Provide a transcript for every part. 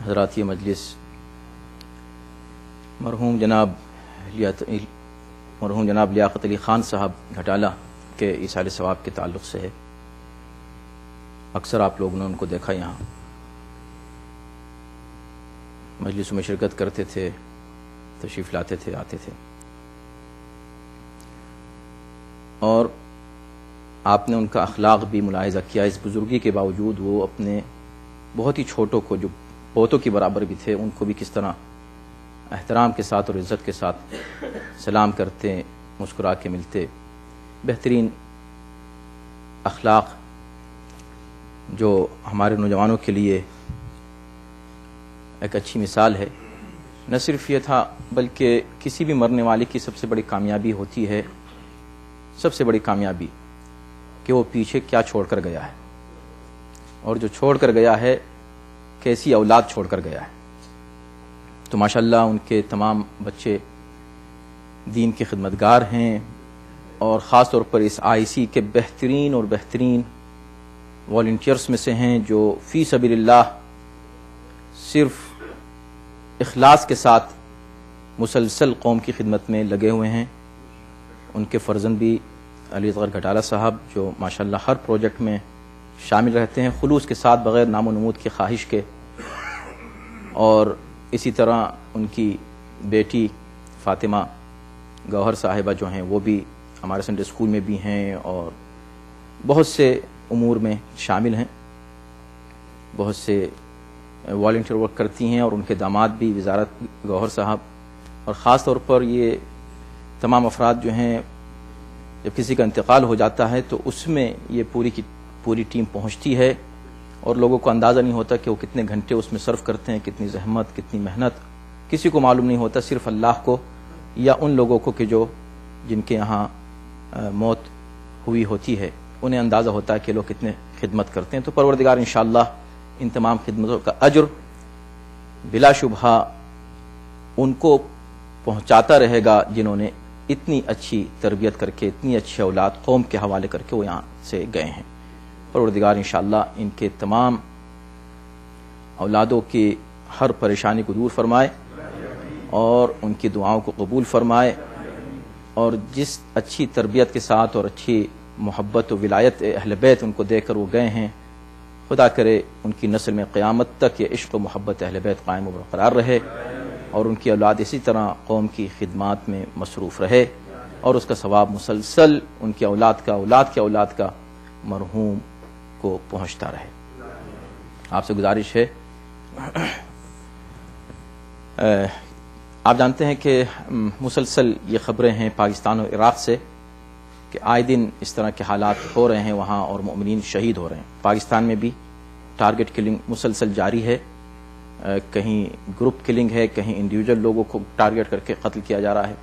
حضرات، یہ مجلس مرحوم جناب لیاقت علی خان صاحب گھٹالہ کے ایصال ثواب کے تعلق سے ہے۔ اکثر آپ لوگوں نے ان کو دیکھا، یہاں مجلسوں میں شرکت کرتے تھے، تشریف لاتے تھے، آتے تھے، اور آپ نے ان کا اخلاق بھی ملاحظہ کیا۔ اس بزرگی کے باوجود وہ اپنے بہت ہی چھوٹوں کو، جو پوتوں کی برابر بھی تھے، ان کو بھی کس طرح احترام کے ساتھ اور عزت کے ساتھ سلام کرتے، مسکرا کے ملتے۔ بہترین اخلاق جو ہمارے نوجوانوں کے لیے ایک اچھی مثال ہے۔ نہ صرف یہ تھا، بلکہ کسی بھی مرنے والے کی سب سے بڑی کامیابی ہوتی ہے، سب سے بڑی کامیابی کہ وہ پیچھے کیا چھوڑ کر گیا ہے، اور جو چھوڑ کر گیا ہے کیسی اولاد چھوڑ کر گیا ہے۔ تو ماشاءاللہ ان کے تمام بچے دین کے خدمتگار ہیں، اور خاص طور پر اس IC کے بہترین اور بہترین والنٹیئرز میں سے ہیں، جو فی سبیل اللہ صرف اخلاص کے ساتھ مسلسل قوم کی خدمت میں لگے ہوئے ہیں۔ ان کے فرزند بھی علی اصغر گھٹالہ صاحب، جو ماشاءاللہ ہر پروجیکٹ میں شامل رہتے ہیں خلوص کے ساتھ، بغیر نام و نمود کی خواہش کے، اور اسی طرح ان کی بیٹی فاطمہ گوہر صاحبہ جو ہیں، وہ بھی ہمارے سنڈے اسکول میں بھی ہیں، اور بہت سے امور میں شامل ہیں، بہت سے والنٹیئر ورک کرتی ہیں، اور ان کے داماد بھی وزارت گوہر صاحب۔ اور خاص طور پر یہ تمام افراد جو ہیں، جب کسی کا انتقال ہو جاتا ہے تو اس میں یہ پوری کی پوری ٹیم پہنچتی ہے، اور لوگوں کو اندازہ نہیں ہوتا کہ وہ کتنے گھنٹے اس میں صرف کرتے ہیں، کتنی زحمت، کتنی محنت، کسی کو معلوم نہیں ہوتا، صرف اللہ کو یا ان لوگوں کو کہ جن کے یہاں موت ہوئی ہوتی ہے، انہیں اندازہ ہوتا ہے کہ لوگ کتنے خدمت کرتے ہیں۔ تو پروردگار انشاءاللہ ان تمام خدمتوں کا اجر بلا شبہ ان کو پہنچاتا رہے گا، جنہوں نے اتنی اچھی تربیت کر کے، اتنی اچھی اولاد قوم کے حوالے کر کے وہ یہاں سے گئے ہیں۔ پروردگار انشاءاللہ ان کے تمام اولادوں کی ہر پریشانی کو دور فرمائے، اور ان کی دعاؤں کو قبول فرمائے، اور جس اچھی تربیت کے ساتھ اور اچھی محبت و ولایت اہل بیت ان کو دے کر وہ گئے ہیں، خدا کرے ان کی نسل میں قیامت تک یہ عشق و محبت اہل بیت قائم و برقرار رہے، اور ان کی اولاد اسی طرح قوم کی خدمات میں مصروف رہے، اور اس کا ثواب مسلسل ان کی اولاد کا اولاد کا مرحوم کو پہنچتا رہے۔ آپ سے گزارش ہے، آپ جانتے ہیں کہ مسلسل یہ خبریں ہیں پاکستان اور عراق سے کہ آئے دن اس طرح کے حالات ہو رہے ہیں وہاں، اور مومنین شہید ہو رہے ہیں۔ پاکستان میں بھی ٹارگٹ کلنگ مسلسل جاری ہے، کہیں گروپ کلنگ ہے، کہیں انڈیویجول لوگوں کو ٹارگٹ کر کے قتل کیا جا رہا ہے۔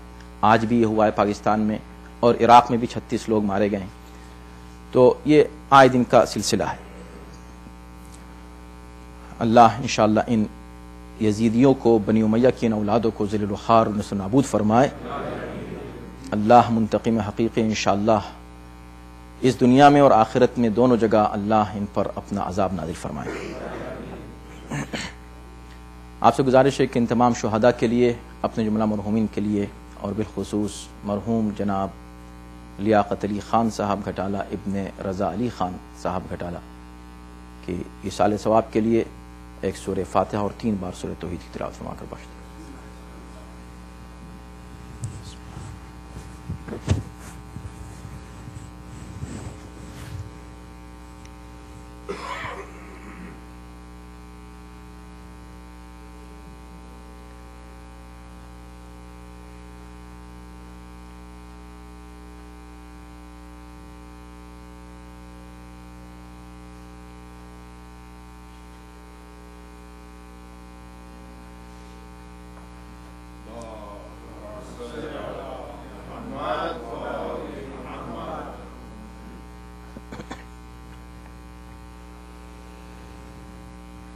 آج بھی یہ ہوا ہے پاکستان میں، اور عراق میں بھی 36 لوگ مارے گئے ہیں۔ تو یہ آئے دن کا سلسلہ ہے۔ اللہ انشاءاللہ ان یزیدیوں کو، بنی امیہ کی ان اولادوں کو ذلیل و خوار و نصر نابود فرمائے۔ اللہ منتقم حقیقی انشاءاللہ اس دنیا میں اور آخرت میں دونوں جگہ اللہ ان پر اپنا عذاب نازل فرمائے۔ آپ سے گزارش ہے کہ ان تمام شہداء کے لیے، اپنے جملہ مرحومین کے لیے، اور بالخصوص مرحوم جناب لیاقت علی خان صاحب گھٹالہ ابن رضا علی خان صاحب گھٹالہ کی ایصال ثواب کے لیے ایک سورہ فاتحہ اور 3 بار سورہ توحید کی تلاوت فرما کر بخش دیں۔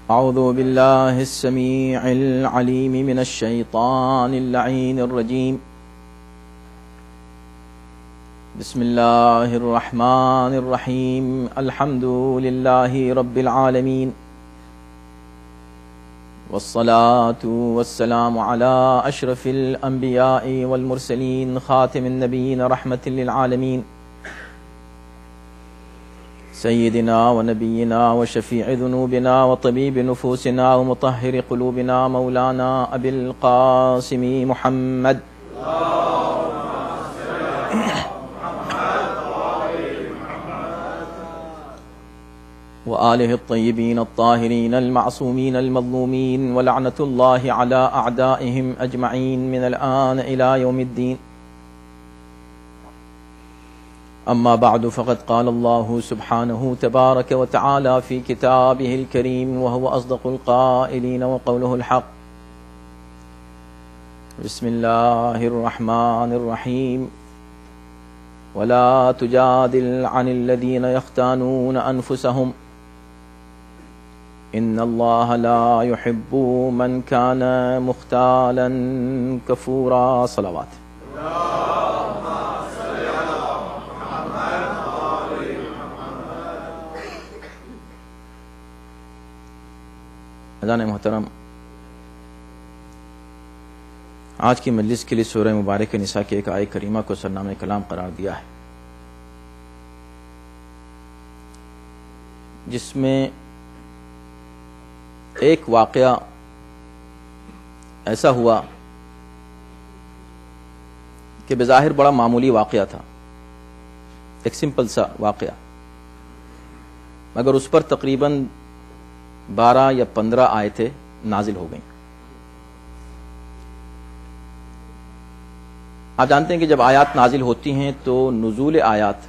اعوذ باللہ السمیع العلیم من الشیطان اللعین الرجیم بسم اللہ الرحمن الرحیم الحمد للہ رب العالمین والصلاة والسلام علی اشرف الانبیاء والمرسلین خاتم النبیین رحمت للعالمین سیدنا ونبینا وشفیع ذنوبنا وطبیب نفوسنا ومطہر قلوبنا مولانا ابی القاسم محمد وآلہ الطیبین الطاہرین المعصومین المظلومین ولعنۃ اللہ علی اعدائہم اجمعین من الآن الى یوم الدین اما بعد فقد قال اللہ سبحانہ تبارک وتعالی فی کتابہ الکریم وهو اصدق القائلین وقولہ الحق بسم اللہ الرحمن الرحیم ولا تجادل عن الذین یختانون انفسہم ان اللہ لا يحب من كان مختالا کفورا صلوات اذان محترم، آج کی مجلس کے لیے سورہ مبارک نساء کی ایک آیت کریمہ کو سرنامہ کلام قرار دیا ہے، جس میں ایک واقعہ ایسا ہوا کہ بظاہر بڑا معمولی واقعہ تھا، ایک سمپل سا واقعہ، مگر اس پر تقریباً 12 یا 15 آیتیں نازل ہو گئیں۔ آپ جانتے ہیں کہ جب آیات نازل ہوتی ہیں تو نزول آیات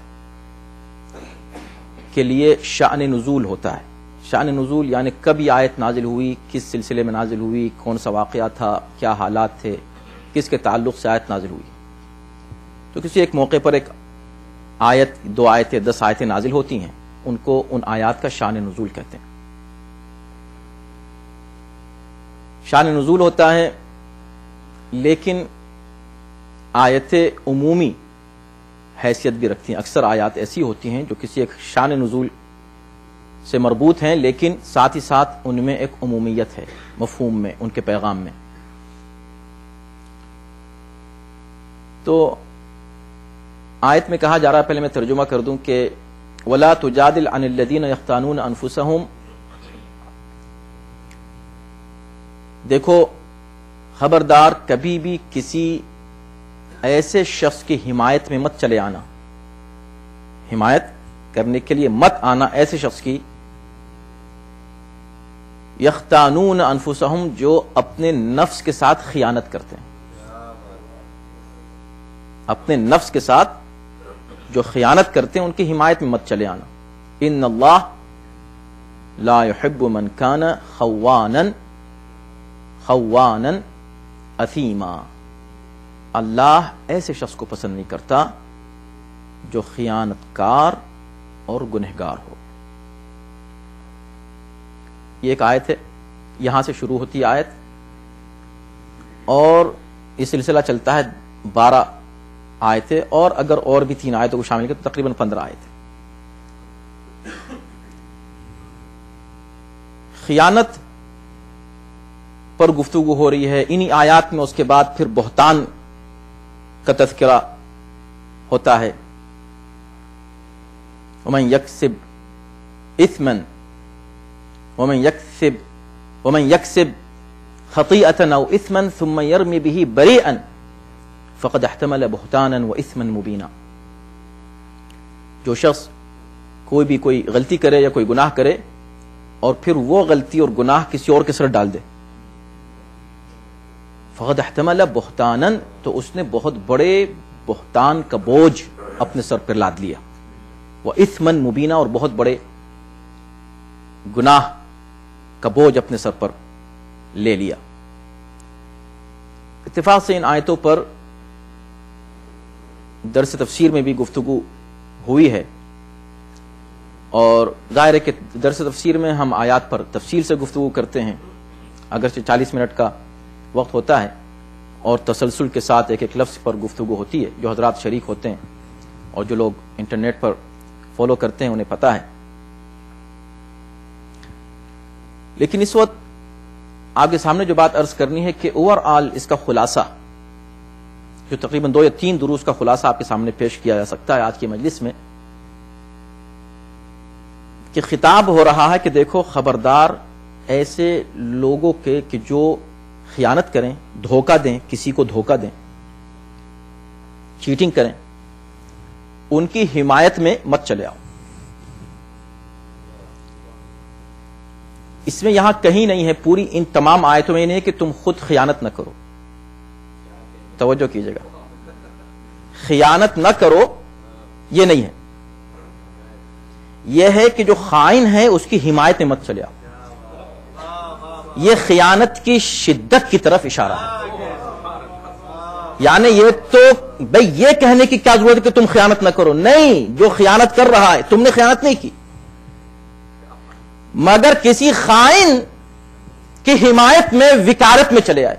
کے لیے شأن نزول ہوتا ہے۔ شأن نزول یعنی کب یہ آیت نازل ہوئی، کس سلسلے میں نازل ہوئی، کون سا واقعہ تھا، کیا حالات تھے، کس کے تعلق سے آیت نازل ہوئی۔ تو کسی ایک موقع پر ایک آیت، 2 آیتیں، 10 آیتیں نازل ہوتی ہیں، ان کو ان آیات کا شأن نزول کہتے ہیں۔ شأن نزول ہوتا ہے، لیکن آیتیں عمومی حیثیت بھی رکھتی ہیں۔ اکثر آیات ایسی ہوتی ہیں جو کسی ایک شأن نزول سے مربوط ہیں، لیکن ساتھ ہی ساتھ ان میں ایک عمومیت ہے، مفہوم میں، ان کے پیغام میں۔ تو آیت میں کہا جا رہا ہے، پہلے میں ترجمہ کر دوں کہ وَلَا تُجَادِلْ عَنِ الَّذِينَ يَخْتَانُونَ أَنفُسَهُمْ، دیکھو خبردار کبھی بھی کسی ایسے شخص کی حمایت میں مت چلے آنا، حمایت کرنے کے لیے مت آنا ایسے شخص کی یختانون انفسہم، جو اپنے نفس کے ساتھ خیانت کرتے ہیں، اپنے نفس کے ساتھ جو خیانت کرتے ہیں ان کی حمایت میں مت چلے آنا۔ ان اللہ لا يحب من کان خوانا اثیما، اللہ ایسے شخص کو پسند نہیں کرتا جو خیانت کار اور گنہگار ہو۔ یہ ایک آیت ہے، یہاں سے شروع ہوتی ہے آیت، اور یہ سلسلہ چلتا ہے 12 آیتیں، اور اگر اور بھی 3 آیتوں کو شامل کریں تو تقریباً 15 آیتیں۔ خیانت پر گفتگو ہو رہی ہے انہی آیات میں۔ اس کے بعد پھر بہتان کا تذکرہ ہوتا ہے، ومن یکسب اثما ومن یکسب خطیئة او اثما ثم یرمی به بریئا فقد احتمل بہتانا واثما مبینا۔ جو شخص کوئی غلطی کرے یا کوئی گناہ کرے اور پھر وہ غلطی اور گناہ کسی اور کے سر ڈال دے، فقد احتمل بہتانا، تو اس نے بہت بڑے بہتان کا بوجھ اپنے سر پر لاد لیا، وَإِثْمًا مُبِينًا، اور بہت بڑے گناہ کا بوجھ اپنے سر پر لے لیا۔ اتفاق سے ان آیتوں پر درس تفسیر میں بھی گفتگو ہوئی ہے، اور ظاہر ہے کہ درس تفسیر میں ہم آیات پر تفصیل سے گفتگو کرتے ہیں، اگرچہ 40 منٹ کا وقت ہوتا ہے اور تسلسل کے ساتھ ایک ایک لفظ پر گفتگو ہوتی ہے۔ جو حضرات شریک ہوتے ہیں اور جو لوگ انٹرنیٹ پر فالو کرتے ہیں انہیں پتہ ہے. لیکن اس وقت آپ کے سامنے جو بات عرض کرنی ہے کہ اوور آل اس کا خلاصہ جو تقریباً 2 یا 3 دروس کا خلاصہ آپ کے سامنے پیش کیا جا سکتا ہے آج کی مجلس میں، کہ خطاب ہو رہا ہے کہ دیکھو خبردار ایسے لوگوں کے کہ جو خیانت کریں، دھوکہ دیں، کسی کو دھوکہ دیں، چیٹنگ کریں، ان کی حمایت میں مت چلے آؤ. اس میں یہاں کہیں نہیں ہے، پوری ان تمام آیتوں میں یہ نہیں ہے کہ تم خود خیانت نہ کرو. توجہ کیجئے گا، خیانت نہ کرو یہ نہیں ہے، یہ ہے کہ جو خائن ہے اس کی حمایت میں مت چلے آؤ. یہ خیانت کی شدت کی طرف اشارہ ہے. یعنی یہ تو بھئی یہ کہنے کی کیا ضرورت ہے کہ تم خیانت نہ کرو، نہیں، جو خیانت کر رہا ہے تم نے خیانت نہیں کی، مگر کسی خائن کی حمایت میں وکالت میں چلے آئے.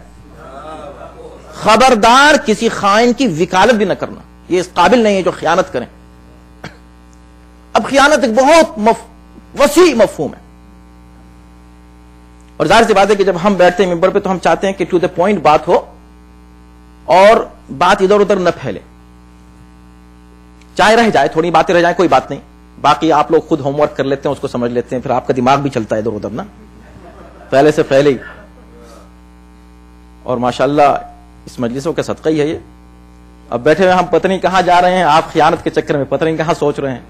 خبردار کسی خائن کی وکالت بھی نہ کرنا، یہ اس قابل نہیں ہے جو خیانت کریں. اب خیانت ایک بہت وسیع مفہوم ہے، اور ظاہر سی بات ہے کہ جب ہم بیٹھتے ہیں ممبر پہ تو ہم چاہتے ہیں کہ ٹو دا پوائنٹ بات ہو اور بات ادھر ادھر نہ پھیلے. چاہے رہ جائے، تھوڑی باتیں رہ جائیں کوئی بات نہیں، باقی آپ لوگ خود ہوم ورک کر لیتے ہیں، اس کو سمجھ لیتے ہیں، پھر آپ کا دماغ بھی چلتا ہے ادھر ادھر نا پہلے سے پہلے ہی. اور ماشاءاللہ اس مجلسوں کا صدقہ ہی ہے یہ. اب بیٹھے ہوئے ہم پتہ نہیں کہاں جا رہے ہیں، آپ خیانت کے چکر میں پتہ نہیں کہاں سوچ رہے ہیں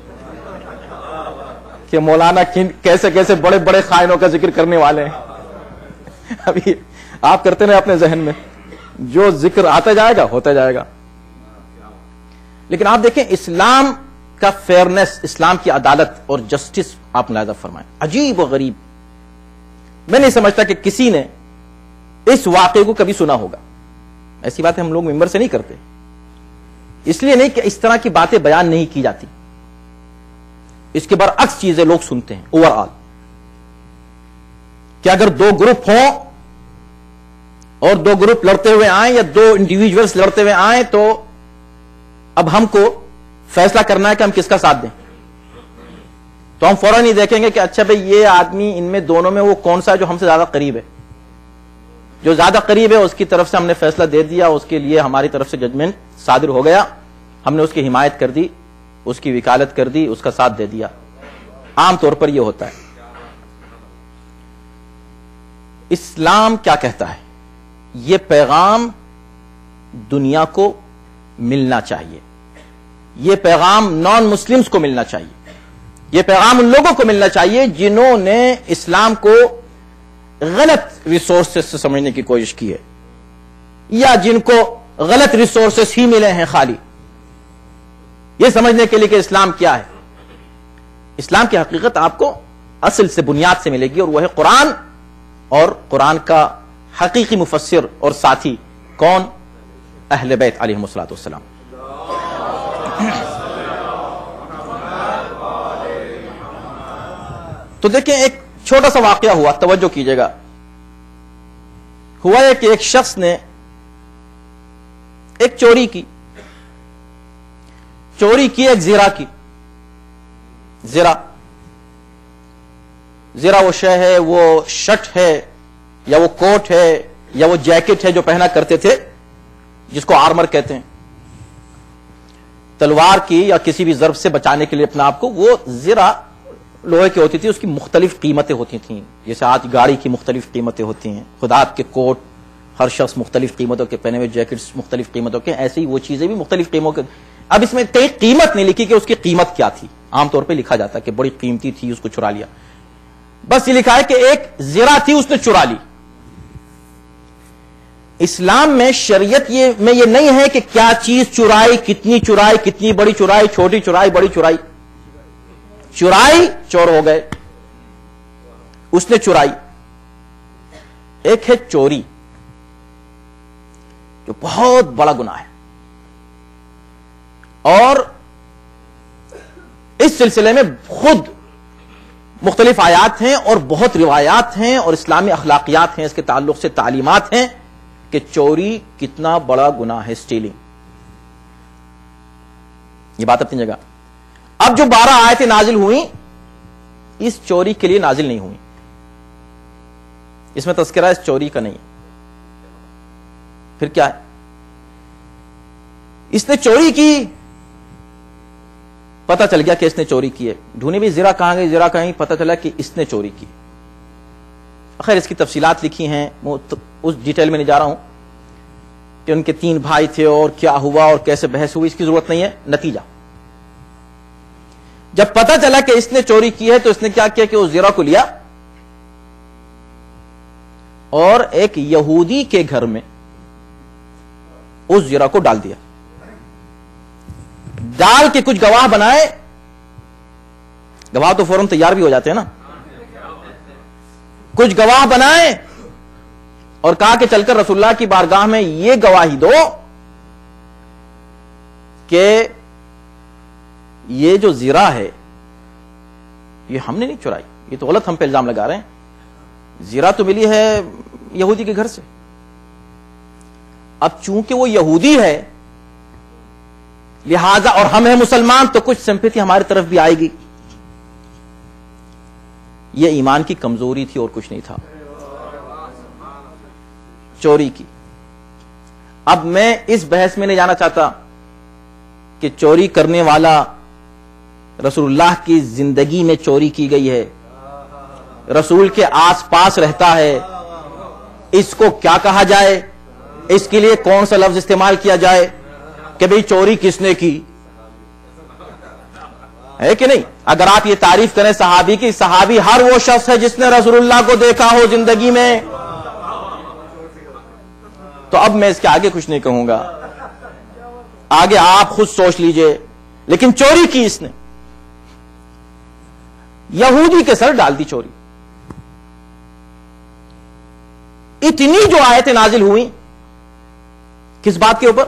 کہ مولانا کیسے کیسے بڑے بڑے خائنوں کا ذکر کرنے والے ہیں. ابھی آپ کرتے رہے اپنے ذہن میں، جو ذکر آتا جائے گا ہوتا جائے گا. لیکن آپ دیکھیں اسلام کا فیئرنس، اسلام کی عدالت اور جسٹس آپ ملاحظہ فرمائیں، عجیب و غریب. میں نہیں سمجھتا کہ کسی نے اس واقعے کو کبھی سنا ہوگا. ایسی باتیں ہم لوگ ممبر سے نہیں کرتے، اس لیے نہیں کہ اس طرح کی باتیں بیان نہیں کی جاتی، اس کے برعکس چیزیں لوگ سنتے ہیں. اوور آل کہ اگر 2 گروپ ہوں اور 2 گروپ لڑتے ہوئے آئیں یا 2 انڈیویجولز لڑتے ہوئے آئیں تو اب ہم کو فیصلہ کرنا ہے کہ ہم کس کا ساتھ دیں. تو ہم فوراً ہی دیکھیں گے کہ اچھا بھئی یہ آدمی ان میں دونوں میں وہ کون سا ہے جو ہم سے زیادہ قریب ہے. جو زیادہ قریب ہے اس کی طرف سے ہم نے فیصلہ دے دیا، اس کے لیے ہماری طرف سے ججمنٹ صادر ہو گیا، ہم نے اس کی حمایت کر دی، اس کی وکالت کر دی، اس کا ساتھ دے دیا. عام طور پر یہ ہوتا ہے. اسلام کیا کہتا ہے؟ یہ پیغام دنیا کو ملنا چاہیے، یہ پیغام نان مسلمز کو ملنا چاہیے، یہ پیغام ان لوگوں کو ملنا چاہیے جنہوں نے اسلام کو غلط ریسورسز سے سمجھنے کی کوشش کی ہے، یا جن کو غلط ریسورسز ہی ملے ہیں خالی، یہ سمجھنے کے لیے کہ اسلام کیا ہے. اسلام کی حقیقت آپ کو اصل سے، بنیاد سے ملے گی، اور وہ ہے قرآن، اور قرآن کا حقیقی مفسر اور ساتھی کون؟ اہل بیت علیہم الصلوۃ والسلام. تو دیکھیں ایک چھوٹا سا واقعہ ہوا، توجہ کیجئے گا. ہوا ہے کہ ایک شخص نے ایک چوری کی ایک زرا کی. زرا وہ شے ہے، وہ شرٹ ہے یا وہ کوٹ ہے یا وہ جیکٹ ہے جو پہنا کرتے تھے، جس کو آرمر کہتے ہیں. تلوار کی یا کسی بھی ضرب سے بچانے کے لیے اپنا آپ کو. وہ زرا لوہے کی ہوتی تھی، اس کی مختلف قیمتیں ہوتی تھیں، جیسے آج گاڑی کی مختلف قیمتیں ہوتی ہیں، خدا کے کوٹ ہر شخص مختلف قیمتوں کے پہنے ہوئے، جیکٹس مختلف قیمتوں کے، ایسے ہی وہ چیزیں بھی مختلف قیمتوں کے. اب اس میں کئی قیمت نہیں لکھی کہ اس کی قیمت کیا تھی، عام طور پہ لکھا جاتا ہے کہ بڑی قیمتی تھی، اس کو چرا لیا. بس یہ لکھا ہے کہ ایک زرا تھی، اس نے چرا لی. اسلام میں شریعت میں یہ نہیں ہے کہ کیا چیز چرائی، کتنی بڑی چرائی، چھوٹی چرائی، بڑی چرائی. چرائی چور ہو گئے، اس نے چرائی. ایک ہے چوری جو بہت بڑا گناہ ہے، اور اس سلسلے میں خود مختلف آیات ہیں اور بہت روایات ہیں اور اسلامی اخلاقیات ہیں، اس کے تعلق سے تعلیمات ہیں کہ چوری کتنا بڑا گناہ ہے. اسٹیلنگ یہ بات اپنی جگہ. اب جو 12 آیتیں نازل ہوئیں اس چوری کے لیے نازل نہیں ہوئی. اس میں تذکرہ اس چوری کا نہیں. پھر کیا ہے؟ اس نے چوری کی، پتہ چل گیا کہ اس نے چوری کی ہے. ڈھونڈی بھی زرا کہاں گئی، زرا کہیں، پتہ چلا کہ اس نے چوری کی. خیر اس کی تفصیلات لکھی ہیں، اس ڈیٹیل میں نہیں جا رہا ہوں کہ ان کے 3 بھائی تھے اور کیا ہوا اور کیسے بحث ہوئی، اس کی ضرورت نہیں ہے. نتیجہ جب پتہ چلا کہ اس نے چوری کی ہے تو اس نے کیا کیا کہ اس زرا کو لیا اور ایک یہودی کے گھر میں اس زرا کو ڈال دیا. ڈال کے کچھ گواہ بنائے. گواہ تو فوراً تیار بھی ہو جاتے ہیں نا. کچھ گواہ بنائے اور کہا کہ چل کر رسول اللہ کی بارگاہ میں یہ گواہی دو کہ یہ جو زرا ہے یہ ہم نے نہیں چرائی، یہ تو غلط ہم پہ الزام لگا رہے ہیں. زرا تو ملی ہے یہودی کے گھر سے. اب چونکہ وہ یہودی ہے لہذا اور ہم ہیں مسلمان تو کچھ سمپیتی ہماری طرف بھی آئے گی. یہ ایمان کی کمزوری تھی اور کچھ نہیں تھا، چوری کی. اب میں اس بحث میں نہیں جانا چاہتا کہ چوری کرنے والا رسول اللہ کی زندگی میں چوری کی گئی ہے، رسول کے آس پاس رہتا ہے، اس کو کیا کہا جائے، اس کے لیے کون سا لفظ استعمال کیا جائے کہ بھئی چوری کس نے کی ہے کہ نہیں. اگر آپ یہ تعریف کریں صحابی کی، صحابی ہر وہ شخص ہے جس نے رسول اللہ کو دیکھا ہو زندگی میں. تو اب میں اس کے آگے کچھ نہیں کہوں گا، آگے آپ خود سوچ لیجئے. لیکن چوری کی اس نے، یہودی کے سر ڈال دی چوری. اتنی جو آیتیں نازل ہوئی کس بات کے اوپر؟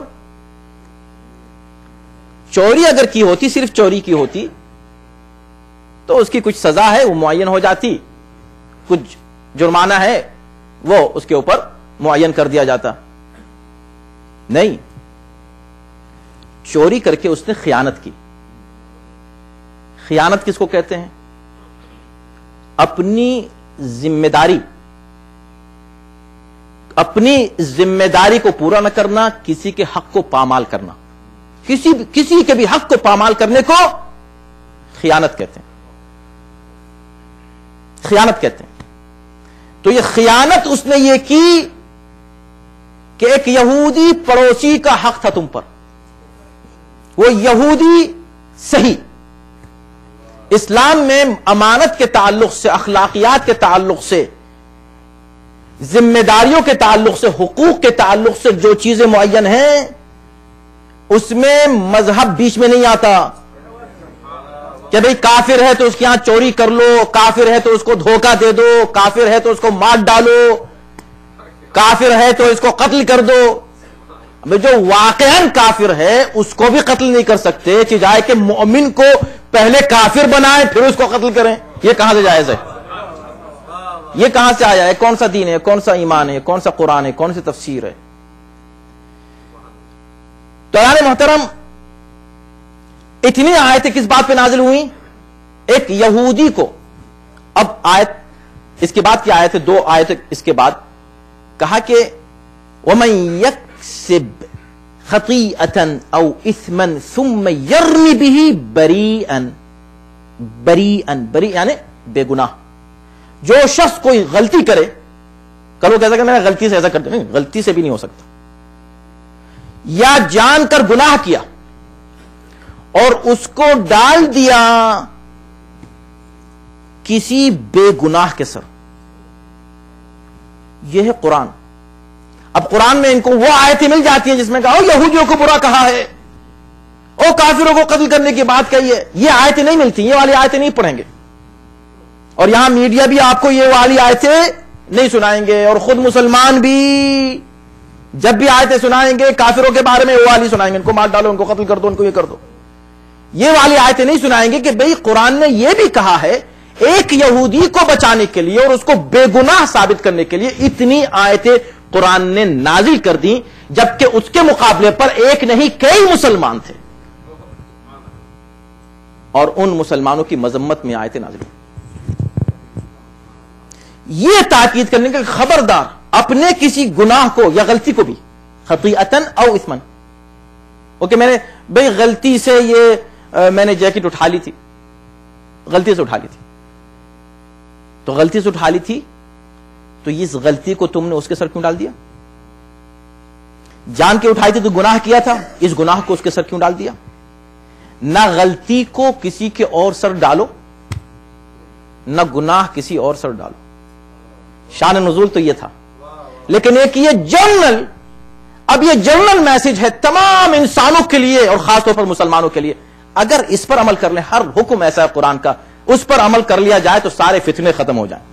چوری اگر کی ہوتی، صرف چوری کی ہوتی تو اس کی کچھ سزا ہے وہ معین ہو جاتی، کچھ جرمانہ ہے وہ اس کے اوپر معین کر دیا جاتا. نہیں، چوری کر کے اس نے خیانت کی. خیانت کس کو کہتے ہیں؟ اپنی ذمہ داری کو پورا نہ کرنا، کسی کے حق کو پامال کرنا. کسی کے بھی حق کو پامال کرنے کو خیانت کہتے ہیں. خیانت کہتے ہیں. تو یہ خیانت اس نے یہ کی کہ ایک یہودی پڑوسی کا حق تھا تم پر، وہ یہودی صحیح. اسلام میں امانت کے تعلق سے، اخلاقیات کے تعلق سے، ذمہ داریوں کے تعلق سے، حقوق کے تعلق سے جو چیزیں معین ہیں اس میں مذہب بیچ میں نہیں آتا کہ بھئی کافر ہے تو اس کے ہاں چوری کر لو، کافر ہے تو اس کو دھوکہ دے دو، کافر ہے تو اس کو مار ڈالو، کافر ہے تو اس کو قتل کر دو. جو واقعاً کافر ہے اس کو بھی قتل نہیں کر سکتے، چاہے کہ مومن کو پہلے کافر بنائیں پھر اس کو قتل کریں. یہ کہاں سے جائز ہے؟ یہ کہاں سے آیا ہے؟ کون سا دین ہے؟ کون سا ایمان ہے؟ کون سا قرآن ہے؟ کون سی تفسیر ہے؟ تو یار محترم، اتنی آیتیں کس بات پہ نازل ہوئی؟ ایک یہودی کو. اب آیت اس کے بعد کی آیت ہے، 2 آیت اس کے بعد کہا کہ وَمَن يَكْسِبْ خَطِيئَةً أَوْ إِثْمًا ثُمَّ يَرْمِ بِهِ بَرِيئًا یعنی بے گناہ. جو شخص کوئی غلطی کرے، کرو کیسا کہ میں غلطی سے ایسا کرتے نہیں، غلطی سے بھی نہیں ہو سکتا، یا جان کر گناہ کیا اور اس کو ڈال دیا کسی بے گناہ کے سر. یہ ہے قرآن. اب قرآن میں ان کو وہ آیتیں مل جاتی ہیں جس میں کہا یہودیوں کو برا کہا ہے، او کافروں کو قتل کرنے کی بات کہی ہے. یہ آیتیں نہیں ملتی، یہ والی آیتیں نہیں پڑھیں گے. اور یہاں میڈیا بھی آپ کو یہ والی آیتیں نہیں سنائیں گے، اور خود مسلمان بھی جب بھی آیتیں سنائیں گے کافروں کے بارے میں وہ والی سنائیں گے، ان کو مار ڈالو، ان کو قتل کر دو، ان کو یہ کر دو. یہ والی آیتیں نہیں سنائیں گے کہ بھئی قرآن نے یہ بھی کہا ہے ایک یہودی کو بچانے کے لیے اور اس کو بے گناہ ثابت کرنے کے لیے اتنی آیتیں قرآن نے نازل کر دی، جبکہ اس کے مقابلے پر ایک نہیں کئی مسلمان تھے. اور ان مسلمانوں کی مذمت میں آیتیں نازل ہوئی. یہ تاکید کرنے کا خبردار اپنے کسی گناہ کو یا غلطی کو بھی خطیئتن او اثمن، اوکے میں نے بھئی غلطی سے یہ میں نے جیکٹ اٹھا لی تھی، غلطی سے اٹھا لی تھی، تو غلطی سے اٹھا لی تھی تو اس غلطی کو تم نے اس کے سر کیوں ڈال دیا؟ جان کے اٹھائی تھی تو گناہ کیا تھا، اس گناہ کو اس کے سر کیوں ڈال دیا؟ نہ غلطی کو کسی کے اور سر ڈالو، نہ گناہ کسی اور سر ڈالو. شان نزول تو یہ تھا. لیکن ایک یہ جنرل، اب یہ جنرل میسج ہے تمام انسانوں کے لیے اور خاص طور پر مسلمانوں کے لیے. اگر اس پر عمل کر لیں، ہر حکم ایسا ہے قرآن کا، اس پر عمل کر لیا جائے تو سارے فتنے ختم ہو جائیں،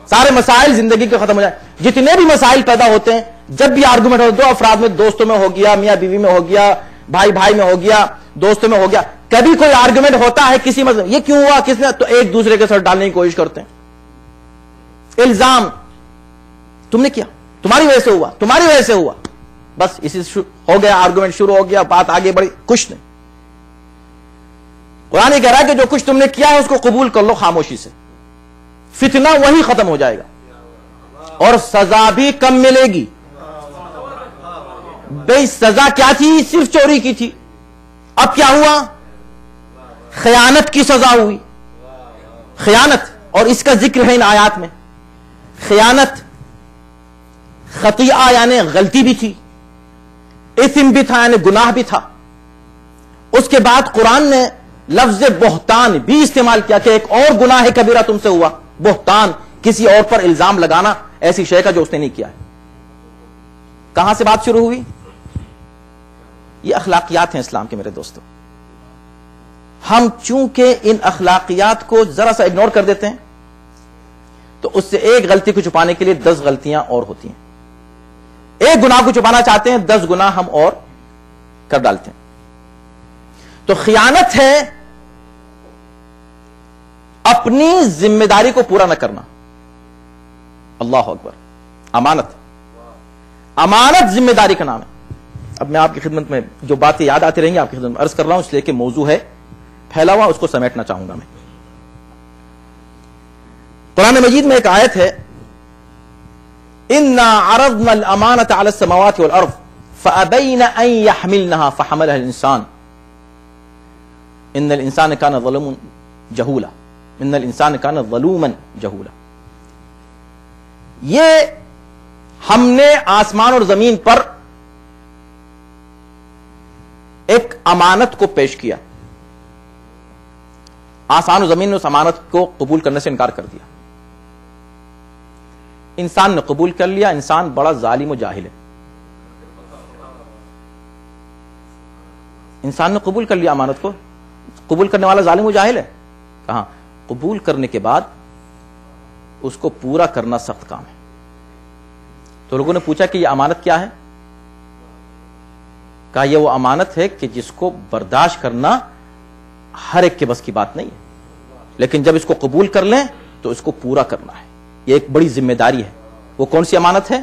سارے مسائل زندگی کے ختم ہو جائیں. جتنے بھی مسائل پیدا ہوتے ہیں، جب بھی آرگومنٹ ہو، دو افراد میں، دوستوں میں ہو گیا، میاں بیوی میں ہو گیا، بھائی بھائی میں ہو گیا، دوستوں میں ہو گیا، کبھی کوئی آرگومنٹ ہوتا ہے کسی مسئلے یہ کیوں ہوا، کس نے، تو ایک دوسرے کے سر ڈالنے کی کوشش کرتے ہیں. الزام، تم نے کیا، تمہاری وجہ سے ہوا، تمہاری وجہ سے ہوا، بس اسی سے ہو گیا، آرگومنٹ شروع ہو گیا، بات آگے بڑھی، کچھ نہیں. قرآن یہ کہہ رہا ہے کہ جو کچھ تم نے کیا ہے اس کو قبول کر لو خاموشی سے، فتنہ وہی ختم ہو جائے گا اور سزا بھی کم ملے گی. بھئی سزا کیا تھی؟ صرف چوری کی تھی، اب کیا ہوا؟ خیانت کی سزا ہوئی. خیانت، اور اس کا ذکر ہے ان آیات میں. خیانت خطیئہ یعنی غلطی بھی تھی، اثم بھی تھا یعنی گناہ بھی تھا. اس کے بعد قرآن نے لفظ بہتان بھی استعمال کیا کہ ایک اور گناہ کبیرہ تم سے ہوا. بہتان، کسی اور پر الزام لگانا ایسی شے کا جو اس نے نہیں کیا ہے. کہاں سے بات شروع ہوئی؟ یہ اخلاقیات ہیں اسلام کے میرے دوستو. ہم چونکہ ان اخلاقیات کو ذرا سا اگنور کر دیتے ہیں تو اس سے ایک غلطی کو چھپانے کے لیے 10 غلطیاں اور ہوتی ہیں. ایک گناہ کو چھپانا چاہتے ہیں، 10 گناہ ہم اور کر ڈالتے ہیں. تو خیانت ہے اپنی ذمہ داری کو پورا نہ کرنا. اللہ اکبر. امانت، امانت ذمہ داری کا نام ہے. اب میں آپ کی خدمت میں جو باتیں یاد آتی رہیں گی آپ کی خدمت میں عرض کر رہا ہوں، اس لیے کہ موضوع ہے پھیلا ہوا، اس کو سمیٹنا چاہوں گا میں. قرآن مجید میں ایک آیت ہے، اِنَّا عَرَضْنَا الْأَمَانَةَ عَلَى السَّمَاوَاتِ وَالْأَرْضِ فَأَبَيْنَ أَن يَحْمِلْنَهَا فَحَمَلَهَا الْإِنسَانُ إِنَّ الْإِنسَانَ كَانَ ظَلُومًا جَهُولًا إِنَّ الْإِنسَانَ كَانَ ظَلُومًا جَهُولًا. یہ ہم نے آسمان اور زمین پر ایک امانت کو پیش کیا. آسمان و زمین نے اس امانت کو قبول کرنے سے انکار کر دیا. انسان نے قبول کر لیا. انسان بڑا ظالم و جاہل ہے. انسان نے قبول کر لیا امانت کو. قبول کرنے والا ظالم و جاہل ہے؟ کہاں. قبول کرنے کے بعد اس کو پورا کرنا سخت کام ہے. تو لوگوں نے پوچھا کہ یہ امانت کیا ہے؟ کہا یہ وہ امانت ہے کہ جس کو برداشت کرنا ہر ایک کے بس کی بات نہیں ہے، لیکن جب اس کو قبول کر لیں تو اس کو پورا کرنا ہے. یہ ایک بڑی ذمہ داری ہے. وہ کون سی امانت ہے؟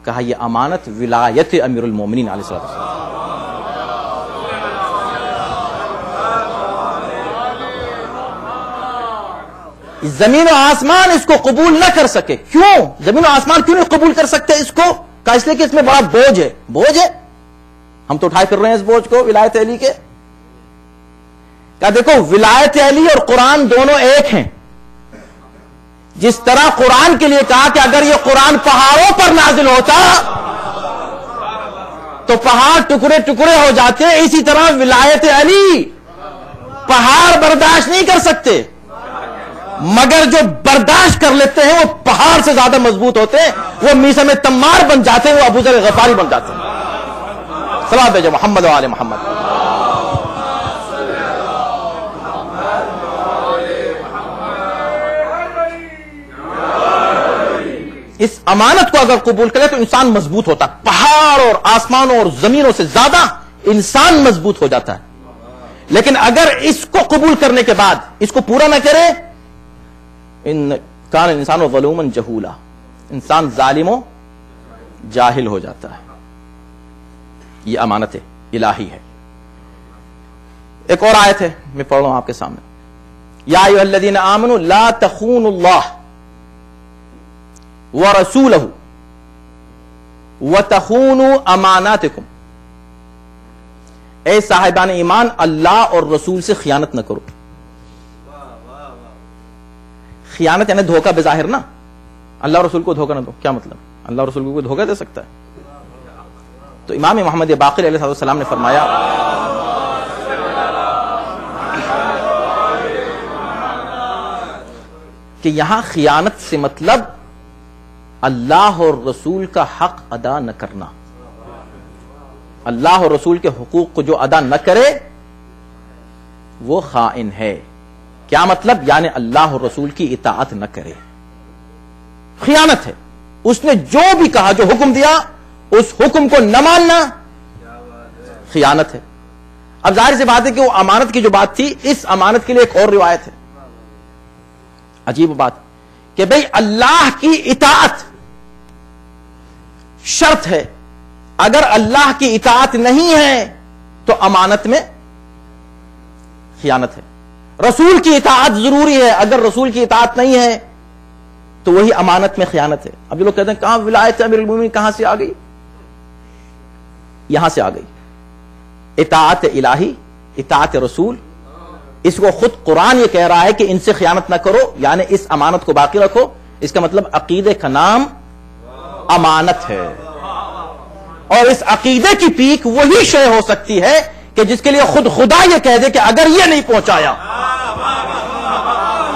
کہا یہ امانت ولایت امیر المومنین علیہ السلام. زمین و آسمان اس کو قبول نہ کر سکے. کیوں زمین و آسمان کیوں نہیں قبول کر سکتے اس کو؟ کہا اس لیے کہ اس میں بڑا بوجھ ہے. بوجھ ہے، ہم تو اٹھائے پھر رہے ہیں اس بوجھ کو ولایت علی کے. کہا دیکھو ولایت علی اور قرآن دونوں ایک ہیں. جس طرح قرآن کے لیے کہا کہ اگر یہ قرآن پہاڑوں پر نازل ہوتا تو پہاڑ ٹکڑے ٹکڑے ہو جاتے، اسی طرح ولایت علی پہاڑ برداشت نہیں کر سکتے، مگر جو برداشت کر لیتے ہیں وہ پہاڑ سے زیادہ مضبوط ہوتے ہیں. وہ میثم تمار بن جاتے ہیں، وہ ابو ذر غفاری بن جاتے ہیں. صلوات بھیجو محمد و آل محمد. اس امانت کو اگر قبول کرے تو انسان مضبوط ہوتا. پہاڑ اور آسمانوں اور زمینوں سے زیادہ انسان مضبوط ہو جاتا ہے. لیکن اگر اس کو قبول کرنے کے بعد اس کو پورا نہ کرے، ان کان انسان و ظلوما جہولا، انسان ظالم و جاہل ہو جاتا ہے. یہ امانت الہی ہے. ایک اور آیت ہے، میں پڑھ رہا ہوں آپ کے سامنے، یا ایھا الذین آمنوا لا تخونوا اللہ ورسولہ وتخونوا اماناتکم، اے صاحبان ایمان اللہ اور رسول سے خیانت نہ کرو. خیانت یعنی دھوکہ بظاہر نا، اللہ رسول کو دھوکہ نہ دو. کیا مطلب؟ اللہ رسول کو کوئی دھوکہ دے سکتا ہے؟ تو امام محمد باقر علیہ السلام نے فرمایا کہ یہاں خیانت سے مطلب اللہ اور رسول کا حق ادا نہ کرنا. اللہ اور رسول کے حقوق کو جو ادا نہ کرے وہ خائن ہے. کیا مطلب؟ یعنی اللہ اور رسول کی اطاعت نہ کرے، خیانت ہے. اس نے جو بھی کہا، جو حکم دیا، اس حکم کو نہ ماننا خیانت ہے. اب ظاہر سی بات ہے کہ وہ امانت کی جو بات تھی، اس امانت کے لیے ایک اور روایت ہے، عجیب بات، کہ بھئی اللہ کی اطاعت شرط ہے، اگر اللہ کی اطاعت نہیں ہے تو امانت میں خیانت ہے. رسول کی اطاعت ضروری ہے، اگر رسول کی اطاعت نہیں ہے تو وہی امانت میں خیانت ہے. اب جو لوگ کہتے ہیں کہاں ولایت امیر المومنین کہاں سے آ گئی؟ یہاں سے آ گئی. اطاعت الہی، اطاعت رسول، اس کو خود قرآن یہ کہہ رہا ہے کہ ان سے خیانت نہ کرو، یعنی اس امانت کو باقی رکھو. اس کا مطلب عقیدے کا نام امانت ہے، اور اس عقیدے کی پیک وہی شے ہو سکتی ہے کہ جس کے لیے خود خدا یہ کہہ دے کہ اگر یہ نہیں پہنچایا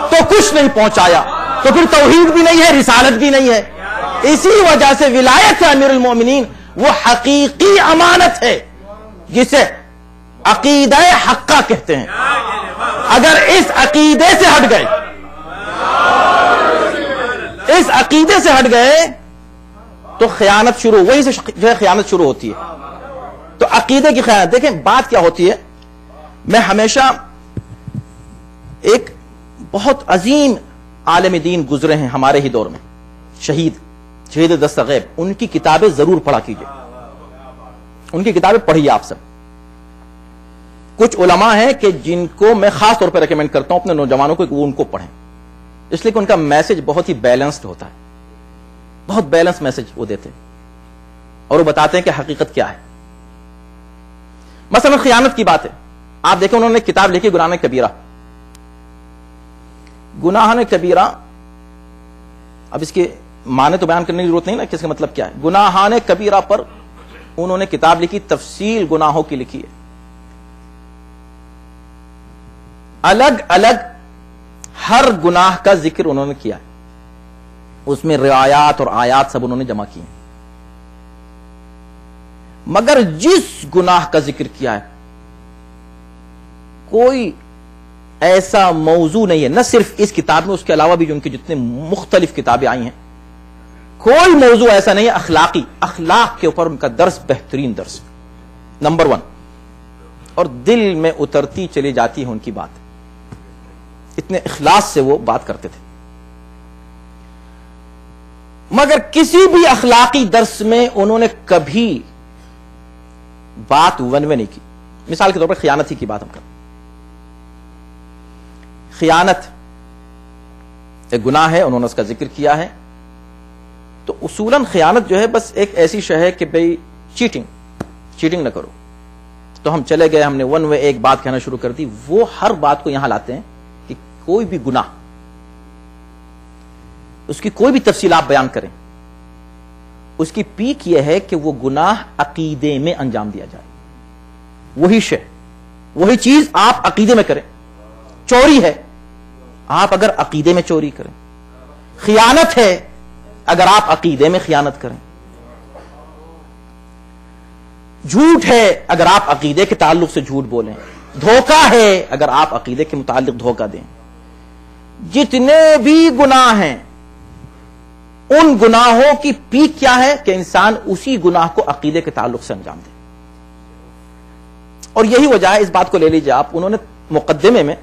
تو کچھ نہیں پہنچایا، تو پھر توحید بھی نہیں ہے، رسالت بھی نہیں ہے. اسی وجہ سے ولایت امیر المومنین وہ حقیقی امانت ہے جسے عقیدہ حقہ کہتے ہیں. اگر اس عقیدے سے ہٹ گئے، اس عقیدے سے ہٹ گئے تو خیانت شروع، وہی سے جو ہے خیانت شروع ہوتی ہے. تو عقیدے کی خیانت، دیکھیں بات کیا ہوتی ہے. میں ہمیشہ ایک بہت عظیم عالم دین گزرے ہیں ہمارے ہی دور میں، شہید دست غیب، ان کی کتابیں ضرور پڑھا کیجئے، ان کی کتابیں پڑھیے آپ سب. کچھ علماء ہیں کہ جن کو میں خاص طور پہ ریکمینڈ کرتا ہوں اپنے نوجوانوں کو کہ وہ ان کو پڑھیں، اس لیے کہ ان کا میسج بہت ہی بیلنسڈ ہوتا ہے، بہت بیلنس میسج وہ دیتے ہیں، اور وہ بتاتے ہیں کہ حقیقت کیا ہے. مثلا خیانت کی بات ہے، آپ دیکھیں انہوں نے کتاب لکھی گناہ کبیرہ. گناہ کبیرہ، اب اس کے معنی تو بیان کرنے کی ضرورت نہیں نا کہ اس کا مطلب کیا ہے. گناہان کبیرہ پر انہوں نے کتاب لکھی، تفصیل گناہوں کی لکھی ہے، الگ الگ ہر گناہ کا ذکر انہوں نے کیا ہے، اس میں روایات اور آیات سب انہوں نے جمع کی ہیں. مگر جس گناہ کا ذکر کیا ہے کوئی ایسا موضوع نہیں ہے، نہ صرف اس کتاب میں، اس کے علاوہ بھی جو ان کی جتنے مختلف کتابیں آئی ہیں، کوئی موضوع ایسا نہیں ہے اخلاقی، اخلاق کے اوپر ان کا درس بہترین درس نمبر 1، اور دل میں اترتی چلی جاتی ہے ان کی بات، اتنے اخلاص سے وہ بات کرتے تھے. مگر کسی بھی اخلاقی درس میں انہوں نے کبھی بات ون وے نہیں کی. مثال کے طور پر خیانت ہی کی بات ہم کریں. خیانت ایک گناہ ہے، انہوں نے اس کا ذکر کیا ہے. تو اصولاً خیانت جو ہے بس ایک ایسی شے ہے کہ بھئی چیٹنگ نہ کرو. تو ہم چلے گئے، ہم نے ون وے ایک بات کہنا شروع کر دی. وہ ہر بات کو یہاں لاتے ہیں کہ کوئی بھی گناہ، اس کی کوئی بھی تفصیل آپ بیان کریں، اس کی پیک یہ ہے کہ وہ گناہ عقیدے میں انجام دیا جائے. وہی شے، وہی چیز آپ عقیدے میں کریں. چوری ہے، آپ اگر عقیدے میں چوری کریں. خیانت ہے اگر آپ عقیدے میں خیانت کریں. جھوٹ ہے اگر آپ عقیدے کے تعلق سے جھوٹ بولیں. دھوکہ ہے اگر آپ عقیدے کے متعلق دھوکہ دیں. جتنے بھی گناہ ہیں ان گناہوں کی پیک کیا ہے کہ انسان اسی گناہ کو عقیدے کے تعلق سے انجام دے. اور یہی وجہ ہے، اس بات کو لے لیجیے آپ، انہوں نے مقدمے میں،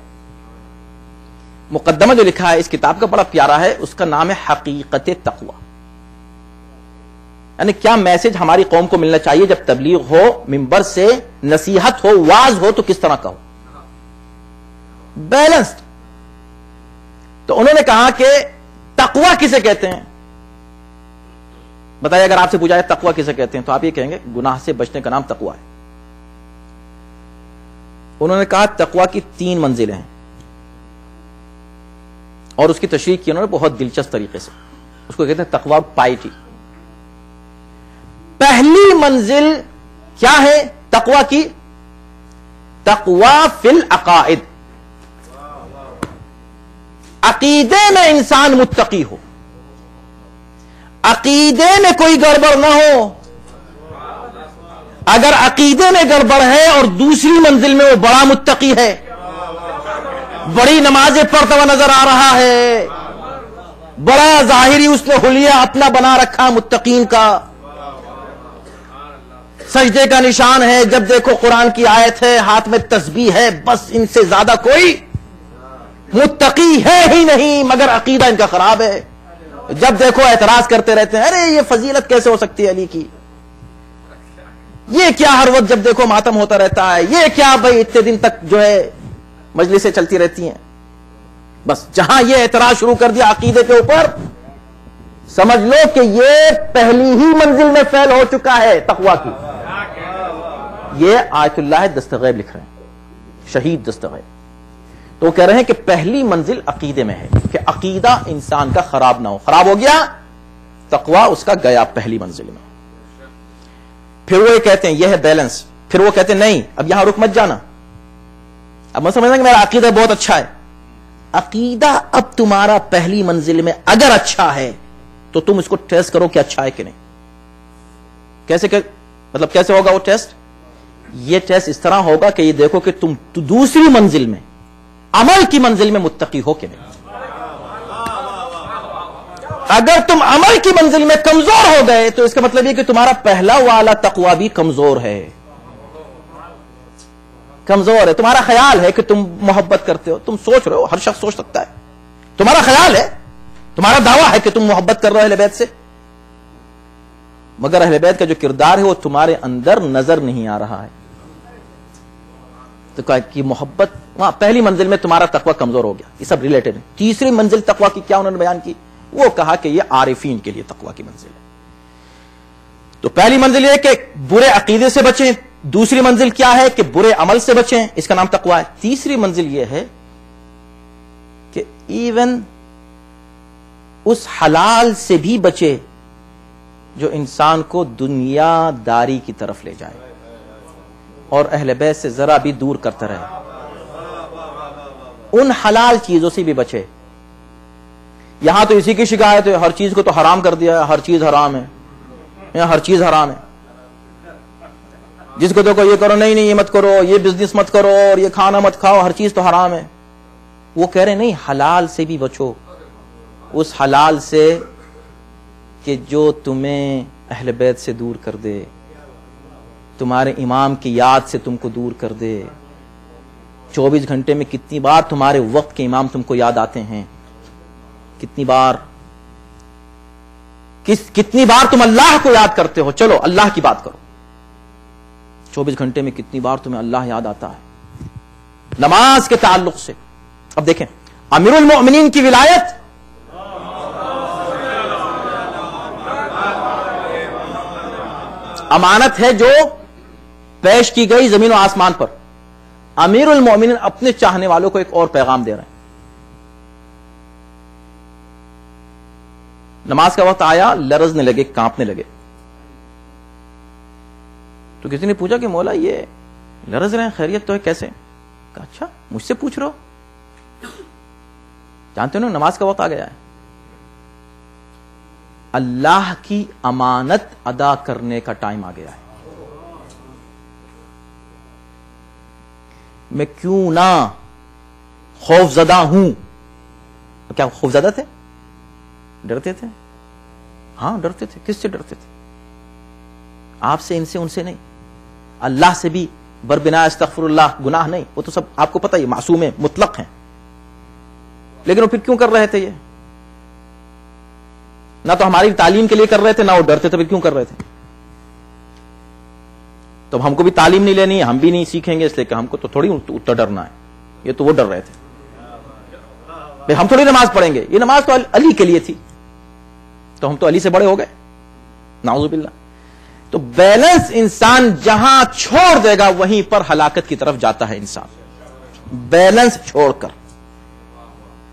مقدمہ جو لکھا ہے اس کتاب کا بڑا پیارا ہے، اس کا نام ہے حقیقت تقوی. یعنی کیا میسج ہماری قوم کو ملنا چاہیے جب تبلیغ ہو، منبر سے نصیحت ہو، واعظ ہو تو کس طرح کا ہو. بیلنسڈ. تو انہوں نے کہا کہ تقوی کسے کہتے ہیں؟ بتائیے، اگر آپ سے پوچھا ہے تقوی کسے کہتے ہیں تو آپ یہ کہیں گے گناہ سے بچنے کا نام تقوی ہے. انہوں نے کہا تقوی کی 3 منزلیں ہیں، اور اس کی تشریح کی انہوں نے بہت دلچسپ طریقے سے. اس کو کہتے ہیں تقوی پائٹی. پہلی منزل کیا ہے تقوی کی؟ تقوی فی العقائد. عقیدے میں انسان متقی ہو، عقیدے میں کوئی گڑبڑ نہ ہو. اگر عقیدے میں گڑبڑ ہے اور دوسری منزل میں وہ بڑا متقی ہے، بڑی نمازیں پڑھتا ہوا نظر آ رہا ہے، بڑا ظاہری اس نے حلیہ اپنا بنا رکھا متقین کا، سجدے کا نشان ہے، جب دیکھو قرآن کی آیت ہے، ہاتھ میں تسبیح ہے، بس ان سے زیادہ کوئی متقی ہے ہی نہیں، مگر عقیدہ ان کا خراب ہے. جب دیکھو اعتراض کرتے رہتے ہیں، ارے یہ فضیلت کیسے ہو سکتی ہے علی کی، یہ کیا ہر وقت جب دیکھو ماتم ہوتا رہتا ہے، یہ کیا بھائی اتنے دن تک جو ہے مجلسیں چلتی رہتی ہیں. بس جہاں یہ اعتراض شروع کر دیا عقیدے کے اوپر، سمجھ لو کہ یہ پہلی ہی منزل میں فیل ہو چکا ہے تقوی کی. یہ آیت اللہ دستغیب لکھ رہے ہیں، شہید دستغیب. تو کہہ رہے ہیں کہ پہلی منزل عقیدے میں ہے کہ عقیدہ انسان کا خراب نہ ہو. خراب ہو گیا تقوی اس کا گیا پہلی منزل میں. پھر وہ یہ کہتے ہیں یہ ہے بیلنس. پھر وہ کہتے ہیں نہیں اب یہاں رک مت جانا. اب میں سمجھنا کہ میرا عقیدہ بہت اچھا ہے. عقیدہ اب تمہارا پہلی منزل میں اگر اچھا ہے تو تم اس کو ٹیسٹ کرو کہ اچھا ہے کہ نہیں. کیسے مطلب کیسے ہوگا وہ ٹیسٹ؟ یہ ٹیسٹ اس طرح ہوگا کہ یہ دیکھو کہ تم دوسری منزل میں عمل کی منزل میں متقی ہو کہ نہیں. اگر تم عمل کی منزل میں کمزور ہو گئے تو اس کا مطلب یہ کہ تمہارا پہلا والا تقوی بھی کمزور ہے. کمزور ہے. تمہارا خیال ہے کہ تم محبت کرتے ہو، تم سوچ رہے ہو، ہر شخص سوچ سکتا ہے، تمہارا خیال ہے، تمہارا دعویٰ ہے کہ تم محبت کر رہے ہو اہل بیت سے، مگر اہل بیت کا جو کردار ہے وہ تمہارے اندر نظر نہیں آ رہا ہے. تو کہا کہ محبت وہاں پہلی منزل میں تمہارا تقوی کمزور ہو گیا. یہ سب ریلیٹڈ ہے. تیسری منزل تقوی کی کیا انہوں نے بیان کی؟ وہ کہا کہ یہ عارفین کے لیے تقوی کی منزل ہے. تو پہلی منزل یہ کہ برے عقیدے سے بچیں. دوسری منزل کیا ہے کہ برے عمل سے بچیں، اس کا نام تقوی ہے. تیسری منزل یہ ہے کہ ایون اس حلال سے بھی بچے جو انسان کو دنیا داری کی طرف لے جائے اور اہل بیت سے ذرا بھی دور کرتا رہے. ان حلال چیزوں سے بھی بچے. یہاں تو اسی کی شکایت ہے، ہر چیز کو تو حرام کر دیا ہے، ہر چیز حرام ہے، یہاں ہر چیز حرام ہے. جس کو دیکھو یہ کرو، نہیں یہ مت کرو، یہ بزنس مت کرو، اور یہ کھانا مت کھاؤ، ہر چیز تو حرام ہے. وہ کہہ رہے نہیں، حلال سے بھی بچو. اس حلال سے کہ جو تمہیں اہل بیت سے دور کر دے، تمہارے امام کی یاد سے تم کو دور کر دے. 24 گھنٹے میں کتنی بار تمہارے وقت کے امام تم کو یاد آتے ہیں؟ کتنی بار تم اللہ کو یاد کرتے ہو؟ چلو اللہ کی بات کرو. 24 گھنٹے میں کتنی بار تمہیں اللہ یاد آتا ہے نماز کے تعلق سے. اب دیکھیں امیر المؤمنین کی ولایت امانت ہے جو پیش کی گئی زمین و آسمان پر. امیر المؤمنین اپنے چاہنے والوں کو ایک اور پیغام دے رہے ہیں. نماز کا وقت آیا، لرزنے لگے، کانپنے لگے. تو کسی نے پوچھا کہ مولا یہ لرز رہے ہیں، خیریت تو ہے کیسے؟ کہا اچھا مجھ سے پوچھ رہے ہو؟ جانتے ہو نا نماز کا وقت آ گیا ہے. اللہ کی امانت ادا کرنے کا ٹائم آ گیا ہے. میں کیوں نہ خوف زدہ ہوں. کیا خوف زدہ تھے؟ ڈرتے تھے؟ ہاں ڈرتے تھے. کس سے ڈرتے تھے؟ آپ سے، ان سے، ان سے نہیں. اللہ سے بھی بربنا استغفر اللہ گناہ نہیں، وہ تو سب آپ کو پتہ ہی معصوم ہیں، مطلق ہیں. لیکن وہ پھر کیوں کر رہے تھے یہ؟ نہ تو ہماری تعلیم کے لیے کر رہے تھے، نہ وہ ڈرتے تھے. پھر کیوں کر رہے تھے؟ تو ہم کو بھی تعلیم نہیں لینی ہے، ہم بھی نہیں سیکھیں گے، اس لیے کہ ہم کو تو تھوڑی اتنا ڈرنا ہے. یہ تو وہ ڈر رہے تھے. بھئی ہم تھوڑی نماز پڑھیں گے، یہ نماز تو علی کے لیے تھی، تو ہم تو علی سے بڑے ہو گئے، نعوذ باللہ۔ تو بیلنس انسان جہاں چھوڑ دے گا وہیں پر ہلاکت کی طرف جاتا ہے انسان، بیلنس چھوڑ کر،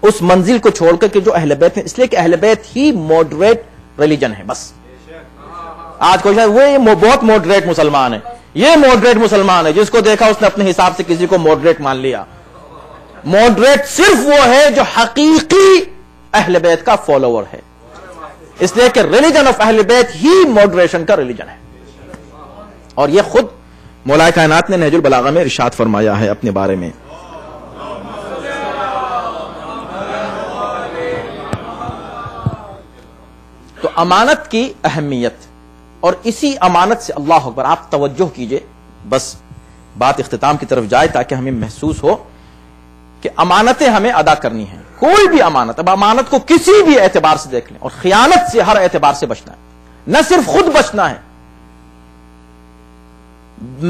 اس منزل کو چھوڑ کر کہ جو اہل بیت ہیں، اس لیے کہ اہل بیت ہی ماڈریٹ ریلیجن ہے۔ بس آج کوئی شاید وہ بہت ماڈریٹ مسلمان ہے، یہ ماڈریٹ مسلمان ہے، جس کو دیکھا اس نے اپنے حساب سے کسی کو ماڈریٹ مان لیا۔ ماڈریٹ صرف وہ ہے جو حقیقی اہل بیت کا فالوور ہے، اس لیے کہ ریلیجن آف اہل بیت ہی ماڈریشن کا ریلیجن ہے۔ اور یہ خود مولا کائنات نے نہج البلاغہ میں ارشاد فرمایا ہے اپنے بارے میں۔ تو امانت کی اہمیت، اور اسی امانت سے اللہ اکبر، آپ توجہ کیجئے، بس بات اختتام کی طرف جائے تاکہ ہمیں محسوس ہو کہ امانتیں ہمیں ادا کرنی ہیں، کوئی بھی امانت، اب امانت کو کسی بھی اعتبار سے دیکھ لیں، اور خیانت سے ہر اعتبار سے بچنا ہے، نہ صرف خود بچنا ہے،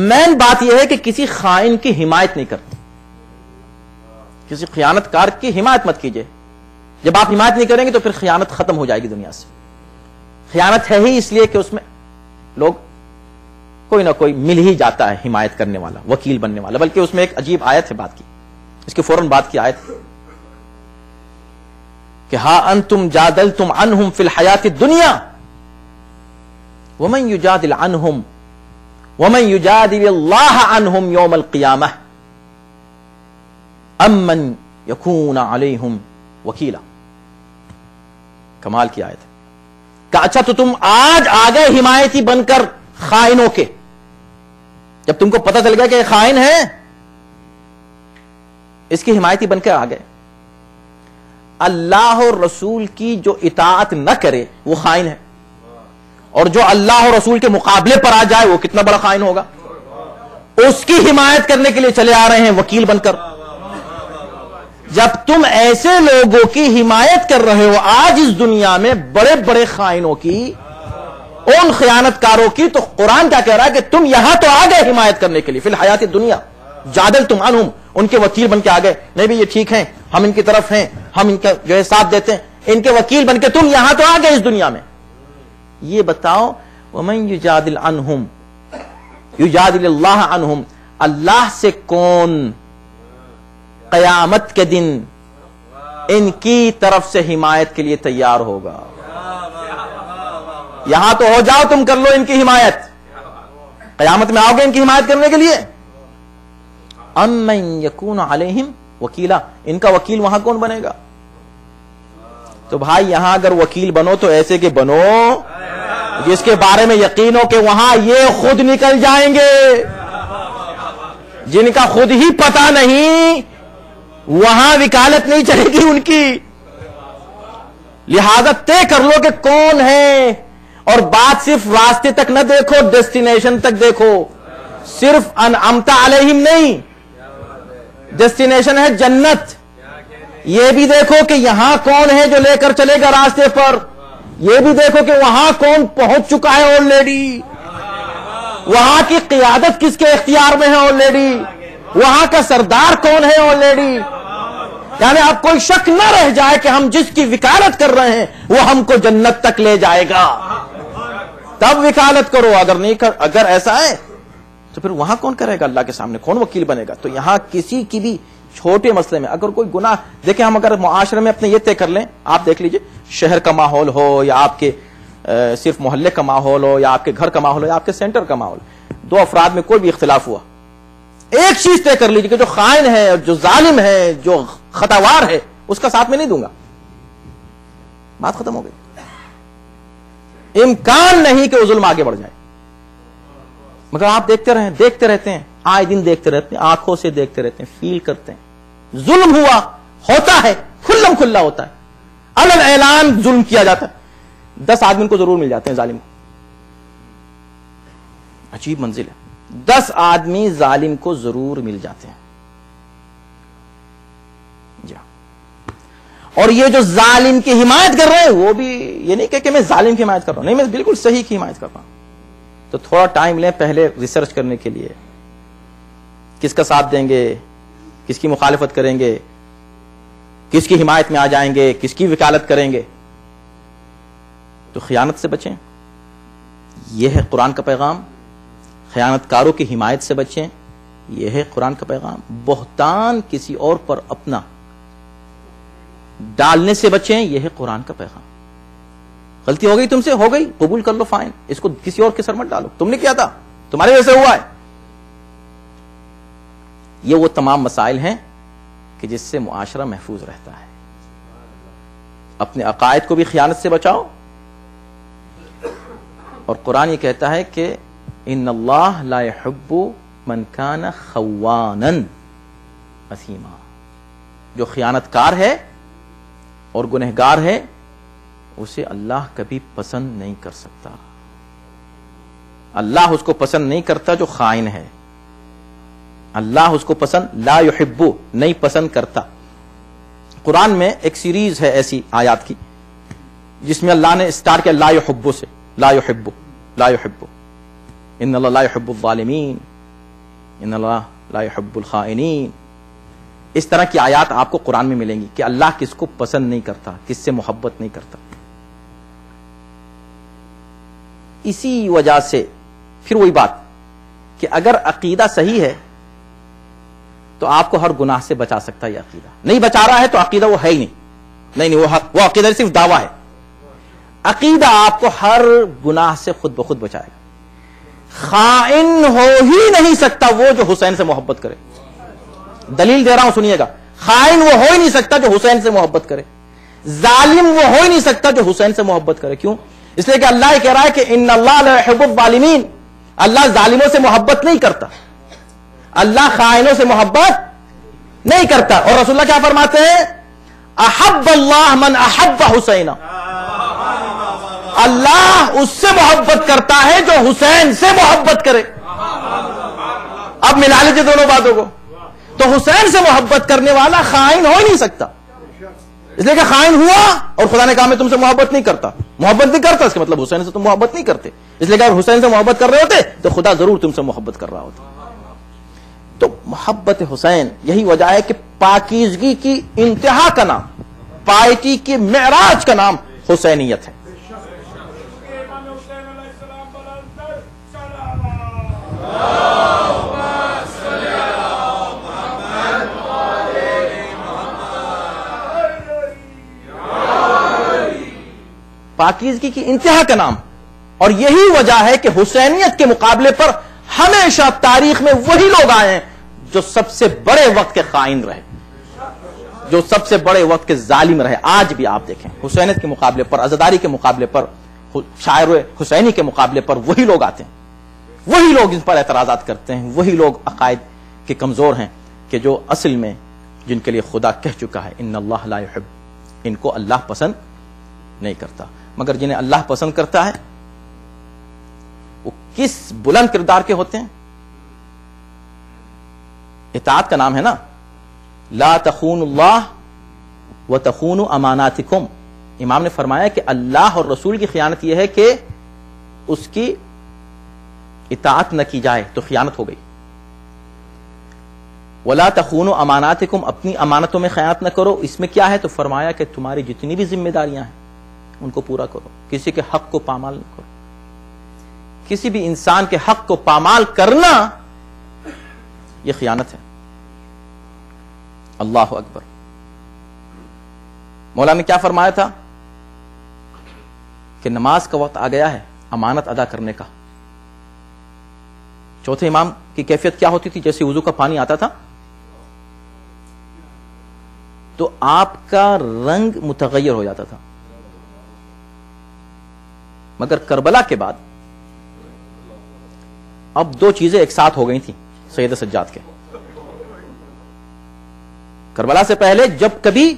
مین بات یہ ہے کہ کسی خائن کی حمایت نہیں کرتے، کسی خیانت کار کی حمایت مت کیجئے۔ جب آپ حمایت نہیں کریں گے تو پھر خیانت ختم ہو جائے گی دنیا سے۔ خیانت ہے ہی اس لیے کہ اس میں لوگ کوئی نہ کوئی مل ہی جاتا ہے حمایت کرنے والا، وکیل بننے والا، بلکہ اس میں ایک عجیب آیت ہے بات کی، اس کے فوراً بعد کی آیت کہ ہا انتم جادلتم عنہم فی الحیات الدنیا ومن یجادل عنہم ومن یجادل اللہ عنہم یوم القیامہ امن یکون علیہم وکیلا۔ کمال کی آیت ہے کہ اچھا تو تم آج آگے حمایتی بن کر خائنوں کے، جب تم کو پتہ چل گیا کہ یہ خائن ہے، اس کی حمایتی بن کے آ گئے۔ اللہ اور رسول کی جو اطاعت نہ کرے وہ خائن ہے، اور جو اللہ اور رسول کے مقابلے پر آ جائے وہ کتنا بڑا خائن ہوگا۔ اس کی حمایت کرنے کے لیے چلے آ رہے ہیں وکیل بن کر۔ جب تم ایسے لوگوں کی حمایت کر رہے ہو آج اس دنیا میں، بڑے بڑے خائنوں کی، ان خیانت کاروں کی، تو قرآن کیا کہہ رہا ہے کہ تم یہاں تو آ گئے حمایت کرنے کے لیے فی الحیات الدنیا، جادلتم عنہم، ان کے وکیل بن کے آ گئے، نہیں بھی یہ ٹھیک ہیں، ہم ان کی طرف ہیں، ہم ان کا جو ہے ساتھ دیتے ہیں، ان کے وکیل بن کے تم یہاں تو آ گئے اس دنیا میں۔ یہ بتاؤ ومن یجادل عنہم یجادل اللہ عنہم، اللہ سے کون قیامت کے دن ان کی طرف سے حمایت کے لیے تیار ہوگا؟ یہاں تو ہو جاؤ، تم کر لو ان کی حمایت، قیامت میں آؤ گے ان کی حمایت کرنے کے لیے؟ امن یکون علیہم وکیلا، ان کا وکیل وہاں کون بنے گا؟ تو بھائی یہاں اگر وکیل بنو تو ایسے کہ بنو جس کے بارے میں یقین ہو کہ وہاں یہ خود نکل جائیں گے، جن کا خود ہی پتہ نہیں، وہاں وکالت نہیں چلے گی ان کی۔ لہذا طے کر لو کہ کون ہے، اور بات صرف راستے تک نہ دیکھو، ڈیسٹینیشن تک دیکھو، صرف انعمت علیہم نہیں، ڈیسٹینیشن ہے جنت۔ یہ بھی دیکھو کہ یہاں کون ہے جو لے کر چلے گا راستے پر، یہ بھی دیکھو کہ وہاں کون پہنچ چکا ہے آلریڈی، وہاں کی قیادت کس کے اختیار میں ہے آلریڈی، وہاں کا سردار کون ہے آلریڈی، یعنی اب کوئی شک نہ رہ جائے کہ ہم جس کی وکالت کر رہے ہیں وہ ہم کو جنت تک لے جائے گا، تب وکالت کرو۔ اگر نہیں اگر ایسا ہے تو پھر وہاں کون کرے گا؟ اللہ کے سامنے کون وکیل بنے گا؟ تو یہاں کسی کی بھی چھوٹے مسئلے میں اگر کوئی گناہ، دیکھیں ہم اگر معاشرے میں اپنے یہ طے کر لیں، آپ دیکھ لیجئے، شہر کا ماحول ہو یا آپ کے صرف محلے کا ماحول ہو یا آپ کے گھر کا ماحول ہو یا آپ کے سینٹر کا ماحول، دو افراد میں کوئی بھی اختلاف ہوا، ایک چیز طے کر لیجیے کہ جو خائن ہے، جو ظالم ہے، جو خطاوار ہے، اس کا ساتھ میں نہیں دوں گا، بات ختم ہو گئی۔ امکان نہیں کہ وہ ظلم آگے بڑھ جائے، مگر آپ دیکھتے رہتے ہیں، آئے دن دیکھتے رہتے ہیں، آنکھوں سے دیکھتے رہتے ہیں، فیل کرتے ہیں، ظلم ہوا ہوتا ہے، کھلم کھلا ہوتا ہے، علن اعلان ظلم کیا جاتا ہے، 10 آدمی کو ضرور مل جاتے ہیں ظالم کو، عجیب منزل ہے، 10 آدمی ظالم کو ضرور مل جاتے ہیں۔ جا اور یہ جو ظالم کی حمایت کر رہے ہیں وہ بھی یہ نہیں کہ میں ظالم کی حمایت کر رہا ہوں، نہیں، میں بالکل صحیح کی حمایت کر رہا ہوں۔ تو تھوڑا ٹائم لیں پہلے ریسرچ کرنے کے لیے، کس کا ساتھ دیں گے، کس کی مخالفت کریں گے، کس کی حمایت میں آ جائیں گے, کس کی وکالت کریں گے. تو خیانت سے بچیں, یہ ہے قرآن کا پیغام. خیانت کاروں کی حمایت سے بچیں, یہ ہے قرآن کا پیغام. بہتان کسی اور پر اپنا ڈالنے سے بچیں, یہ ہے قرآن کا پیغام. غلطی ہو گئی تم سے, ہو گئی, قبول کر لو, فائن, اس کو کسی اور کے سر مت ڈالو, تم نے کیا تھا, تمہارے وجہ سے ہوا ہے. یہ وہ تمام مسائل ہیں کہ جس سے معاشرہ محفوظ رہتا ہے. اپنے عقائد کو بھی خیانت سے بچاؤ, اور قرآن یہ کہتا ہے کہ ان اللہ لا يحب من کان خوانا اثیما, جو خیانت کار ہے اور گنہگار ہے اسے اللہ کبھی پسند نہیں کر سکتا. اللہ اس کو پسند نہیں کرتا جو خائن ہے. اللہ اس کو پسند, لا يحب, نہیں پسند کرتا. قرآن میں ایک سیریز ہے ایسی آیات کی جس میں اللہ نے اسٹارٹ کیا لا يحب سے, لا يحب, لا يحب, ان اللہ لا يحب الظالمین, ان اللہ لا يحب الخائنین. اس طرح کی آیات آپ کو قرآن میں ملیں گی کہ اللہ کس کو پسند نہیں کرتا, کس سے محبت نہیں کرتا. اسی وجہ سے پھر وہی بات کہ اگر عقیدہ صحیح ہے تو آپ کو ہر گناہ سے بچا سکتا ہے. یہ عقیدہ نہیں بچا رہا ہے تو عقیدہ وہ ہے ہی نہیں, وہ حق, وہ عقیدہ صرف دعویٰ ہے. عقیدہ آپ کو ہر گناہ سے خود بخود بچائے گا. خائن ہو ہی نہیں سکتا وہ جو حسین سے محبت کرے. دلیل دے رہا ہوں سنیے گا. خائن وہ ہو ہی نہیں سکتا جو حسین سے محبت کرے. ظالم وہ ہو ہی نہیں سکتا جو حسین سے محبت کرے. کیوں؟ اس لیے کہ اللہ یہ کہہ رہا ہے کہ ان اللہ لا يحب الظالمین, اللہ ظالموں سے محبت نہیں کرتا, اللہ خائنوں سے محبت نہیں کرتا. اور رسول اللہ کیا فرماتے ہیں, احب اللہ من احب حسین, اللہ اس سے محبت کرتا ہے جو حسین سے محبت کرے. اب ملا لیجیے دونوں باتوں کو. تو حسین سے محبت کرنے والا خائن ہو ہی نہیں سکتا, اس لیے کہ خائن ہوا اور خدا نے کہا میں تم سے محبت نہیں کرتا. محبت نہیں کرتا اس کا مطلب حسین سے تم محبت نہیں کرتے. اس لیے کہ اگر حسین سے محبت کر رہے ہوتے تو خدا ضرور تم سے محبت کر رہا ہوتا. تو محبت حسین یہی وجہ ہے کہ پاکیزگی کی انتہا کا نام, پائٹی کی معراج کا نام حسینیت ہے. پاکیزگی کی انتہا کا نام, اور یہی وجہ ہے کہ حسینیت کے مقابلے پر ہمیشہ تاریخ میں وہی لوگ آئے ہیں جو سب سے بڑے وقت کے خائن رہے, جو سب سے بڑے وقت کے ظالم رہے. آج بھی آپ دیکھیں حسینیت کے مقابلے پر, عزاداری کے مقابلے پر, شاعر حسینی کے مقابلے پر وہی لوگ آتے ہیں, وہی لوگ ان پر اعتراضات کرتے ہیں, وہی لوگ عقائد کے کمزور ہیں کہ جو اصل میں جن کے لیے خدا کہہ چکا ہے ان اللہ لا يحب, ان کو اللہ پسند نہیں کرتا. مگر جنہیں اللہ پسند کرتا ہے وہ کس بلند کردار کے ہوتے ہیں. اطاعت کا نام ہے نا, لا تخونوا اللہ وتخونوا اماناتکم. امام نے فرمایا کہ اللہ اور رسول کی خیانت یہ ہے کہ اس کی اطاعت نہ کی جائے تو خیانت ہو گئی. ولا تخونوا اماناتکم, اپنی امانتوں میں خیانت نہ کرو. اس میں کیا ہے تو فرمایا کہ تمہاری جتنی بھی ذمہ داریاں ہیں ان کو پورا کرو, کسی کے حق کو پامال نہ کرو. کسی بھی انسان کے حق کو پامال کرنا یہ خیانت ہے. اللہ اکبر. مولا نے کیا فرمایا تھا کہ نماز کا وقت آ گیا ہے امانت ادا کرنے کا. چوتھے امام کی کیفیت کیا ہوتی تھی؟ جیسے وضو کا پانی آتا تھا تو آپ کا رنگ متغیر ہو جاتا تھا. مگر کربلا کے بعد اب دو چیزیں ایک ساتھ ہو گئی تھیں سید سجاد کے. کربلا سے پہلے جب کبھی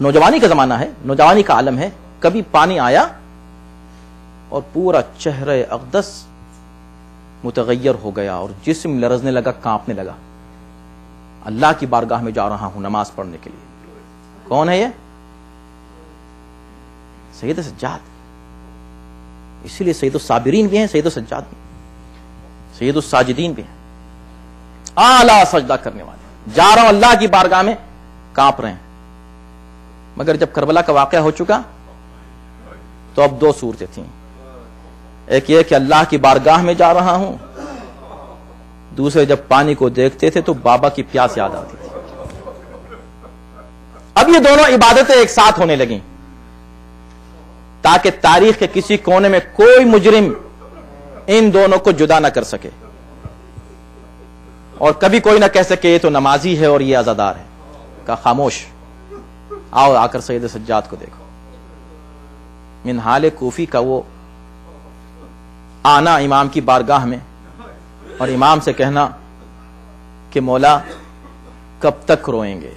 نوجوانی کا زمانہ ہے, نوجوانی کا عالم ہے, کبھی پانی آیا اور پورا چہرہ اقدس متغیر ہو گیا اور جسم لرزنے لگا, کانپنے لگا. اللہ کی بارگاہ میں جا رہا ہوں نماز پڑھنے کے لیے. کون ہے یہ؟ سید سجاد. اسی لیے سید الصابرین بھی ہیں, سید السجاد بھی, سید الساجدین بھی ہیں, اعلیٰ سجدہ کرنے والے. جا رہا ہوں اللہ کی بارگاہ میں, کانپ رہے ہیں. مگر جب کربلا کا واقعہ ہو چکا تو اب دو صورتیں تھیں، ایک یہ کہ اللہ کی بارگاہ میں جا رہا ہوں، دوسرے جب پانی کو دیکھتے تھے تو بابا کی پیاس یاد آتی تھی۔ اب یہ دونوں عبادتیں ایک ساتھ ہونے لگیں تاکہ تاریخ کے کسی کونے میں کوئی مجرم ان دونوں کو جدا نہ کر سکے اور کبھی کوئی نہ کہہ سکے یہ تو نمازی ہے اور یہ عزادار ہے۔ کہا خاموش، آؤ آ کر سید سجاد کو دیکھو۔ منہال کوفی کا وہ آنا امام کی بارگاہ میں اور امام سے کہنا کہ مولا کب تک روئیں گے،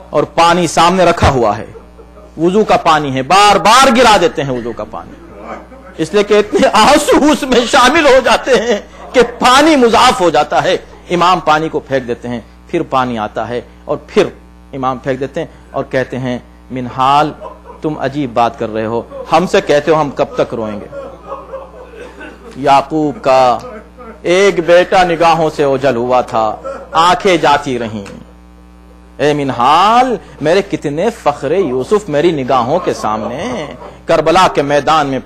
اور پانی سامنے رکھا ہوا ہے، وضو کا پانی ہے، بار بار گرا دیتے ہیں وضو کا پانی، اس لیے کہ اتنے آنسو اس میں شامل ہو جاتے ہیں کہ پانی مضاف ہو جاتا ہے۔ امام پانی کو پھینک دیتے ہیں، پھر پانی آتا ہے اور پھر امام پھینک دیتے ہیں اور کہتے ہیں منہال تم عجیب بات کر رہے ہو، ہم سے کہتے ہو ہم کب تک روئیں گے۔ یعقوب کا ایک بیٹا نگاہوں سے اوجھل ہوا تھا، آنکھیں جاتی رہیں۔ اے منہال میرے کتنے فخر یوسف میری نگاہوں کے سامنے، کربلا کے میدان میں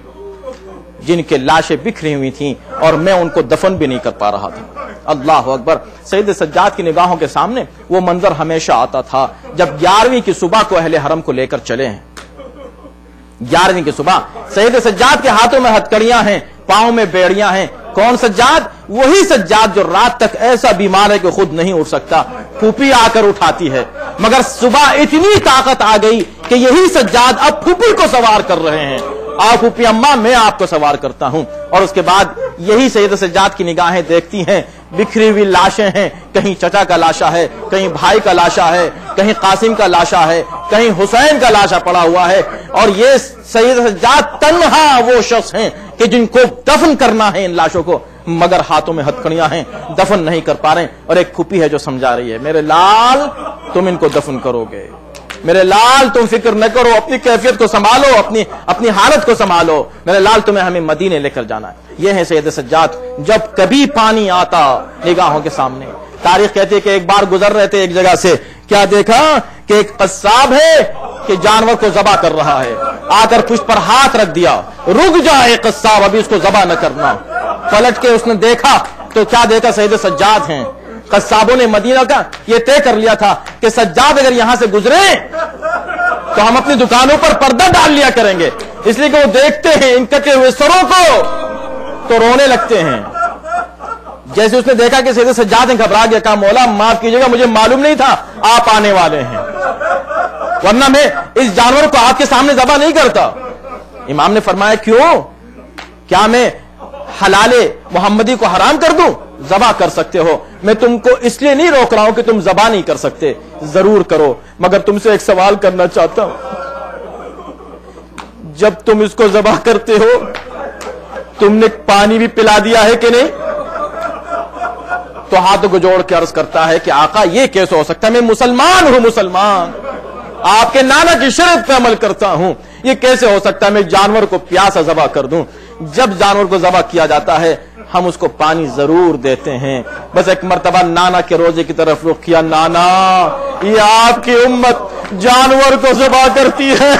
جن کے لاشیں بکھری ہوئی تھیں اور میں ان کو دفن بھی نہیں کر پا رہا تھا۔ اللہ اکبر۔ سید سجاد کی نگاہوں کے سامنے وہ منظر ہمیشہ آتا تھا جب 11ویں کی صبح کو اہل حرم کو لے کر چلے ہیں۔ 11ویں کی صبح سید سجاد کے ہاتھوں میں ہتھکڑیاں ہیں، پاؤں میں بیڑیاں ہیں۔ کون سجاد؟ وہی سجاد جو رات تک ایسا بیمار ہے کہ خود نہیں اٹھ سکتا، پھوپھی آ کر اٹھاتی ہے، مگر صبح اتنی طاقت آ گئی کہ یہی سجاد اب پھوپھی کو سوار کر رہے ہیں۔ آؤ پھوپھی اماں میں آپ کو سوار کرتا ہوں۔ اور اس کے بعد یہی سید سجاد کی نگاہیں دیکھتی ہیں، بکھری ہوئی لاشیں ہیں، کہیں چچا کا لاشا ہے، کہیں بھائی کا لاشا ہے، کہیں قاسم کا لاشا ہے، کہیں حسین کا لاشا پڑا ہوا ہے، اور یہ سید سجاد تنہا وہ شخص ہیں کہ جن کو دفن کرنا ہے ان لاشوں کو، مگر ہاتھوں میں ہتھکڑیاں ہیں، دفن نہیں کر پا رہے۔ اور ایک پھوپھی ہے جو سمجھا رہی ہے میرے لال تم ان کو دفن کرو گے، میرے لال تم فکر نہ کرو، اپنی کیفیت کو سنبھالو، اپنی حالت کو سنبھالو، میرے لال تمہیں ہمیں مدینے لے کر جانا ہے۔ یہ ہے سید سجاد۔ جب کبھی پانی آتا نگاہوں کے سامنے، تاریخ کہتی ہے کہ ایک بار گزر رہے تھے ایک جگہ سے، کیا دیکھا کہ ایک قصاب ہے کہ جانور کو ذبح کر رہا ہے، آ کر پشت پر ہاتھ رکھ دیا، رک جائے قصاب ابھی اس کو ذبح نہ کرنا۔ پلٹ کے اس نے دیکھا تو کیا دیکھا؟ سید سجاد ہیں۔ قصابوں نے مدینہ کا یہ طے کر لیا تھا کہ سجاد اگر یہاں سے گزرے تو ہم اپنی دکانوں پر پردہ ڈال لیا کریں گے، اس لیے کہ وہ دیکھتے ہیں ان کٹے ہوئے سروں کو تو رونے لگتے ہیں۔ جیسے اس نے دیکھا کہ سید سجاد ہیں، گھبرا گیا، کہا مولا معاف کیجیے گا، مجھے معلوم نہیں تھا آپ آنے والے ہیں، ورنہ میں اس جانور کو آپ کے سامنے ذبح نہیں کرتا۔ امام نے فرمایا کیوں؟ کیا میں حلال محمدی کو حرام کر دوں؟ ذبح کر سکتے ہو، میں تم کو اس لیے نہیں روک رہا ہوں کہ تم ذبح نہیں کر سکتے، ضرور کرو، مگر تم سے ایک سوال کرنا چاہتا ہوں، جب تم اس کو ذبح کرتے ہو تم نے پانی بھی پلا دیا ہے کہ نہیں؟ تو ہاتھوں کو جوڑ کے عرض کرتا ہے کہ آقا یہ کیسے ہو سکتا ہے، میں مسلمان ہوں، مسلمان آپ کے نانا کی شرط پہ عمل کرتا ہوں، یہ کیسے ہو سکتا ہے میں جانور کو پیاسا ذبح کر دوں؟ جب جانور کو ذبح کیا جاتا ہے ہم اس کو پانی ضرور دیتے ہیں۔ بس ایک مرتبہ نانا کے روزے کی طرف رخ کیا، نانا یہ آپ کی امت جانور کو ذبح کرتی ہے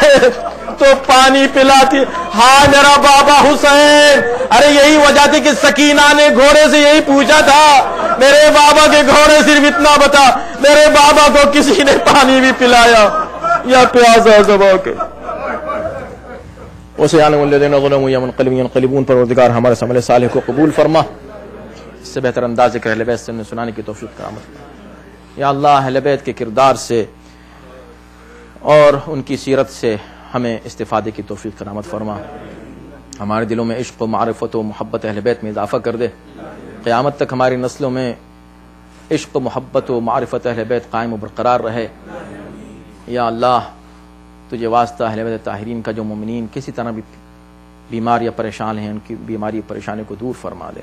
تو پانی پلاتی، ہاں میرا بابا حسین، ارے یہی وجہ تھی کہ سکینہ نے گھوڑے سے یہی پوچھا تھا، میرے بابا کے گھوڑے صرف اتنا بتا، میرے بابا کو کسی نے پانی بھی پلایا یا پیاسا ذبح کے؟ وَسَيَعْلَمُ الَّذِينَ ظَلَمُوا يَوْمَ يَنقَلِبُونَ۔ پروردگار ہمارے عمل صالح کو قبول فرما، اس سے بہتر انداز ذکر اہل بیت سے سنانے کی توفیق کرامت فرما۔ یا اللہ اہل بیت کے کردار سے اور ان کی سیرت سے ہمیں استفادے کی توفیق کرامت فرما، ہمارے دلوں میں عشق و معرفت و محبت اہل بیت میں اضافہ کر دے، قیامت تک ہماری نسلوں میں عشق و محبت و معرفت اہل بیت قائم و برقرار رہے۔ یا اللہ تجھے واسطہ اہل بیت طاہرین کا جو مومنین کسی طرح بھی بیمار یا پریشان ہیں ان کی بیماری پریشانی کو دور فرما دے،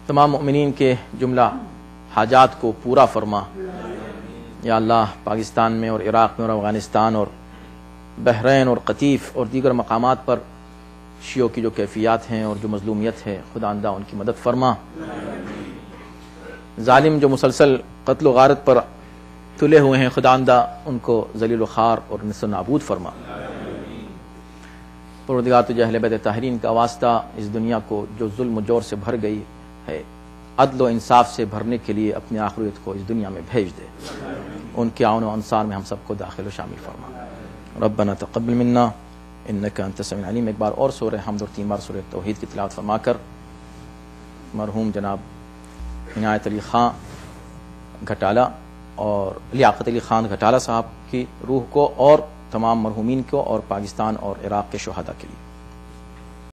تمام مومنین کے جملہ حاجات کو پورا فرما۔ یا اللہ پاکستان میں اور عراق میں اور افغانستان اور بحرین اور قطیف اور دیگر مقامات پر شیعوں کی جو کیفیات ہیں اور جو مظلومیت ہے، خدا اندہ ان کی مدد فرما۔ ظالم جو مسلسل قتل و غارت پر تلے ہوئے ہیں خداوندہ ان کو ذلیل و خوار اور نصف نابود فرما۔ پروردگار تجھے اہل بیت طاہرین کا واسطہ اس دنیا کو جو ظلم و جور سے بھر گئی ہے، عدل و انصاف سے بھرنے کے لیے اپنے آخرت کو اس دنیا میں بھیج دے، ان کے عون و انصار میں ہم سب کو داخل و شامل فرما۔ ربنا تقبل منا انک انت السمیع العلیم۔ ایک بار اور سورہ حمد اور 3 بار سورہ توحید کی تلاوت فرما کر مرحوم جناب عنایت علی خان گھٹالہ اور لیاقت علی خان گھٹالہ صاحب کی روح کو اور تمام مرحومین کو اور پاکستان اور عراق کے شہداء کے لیے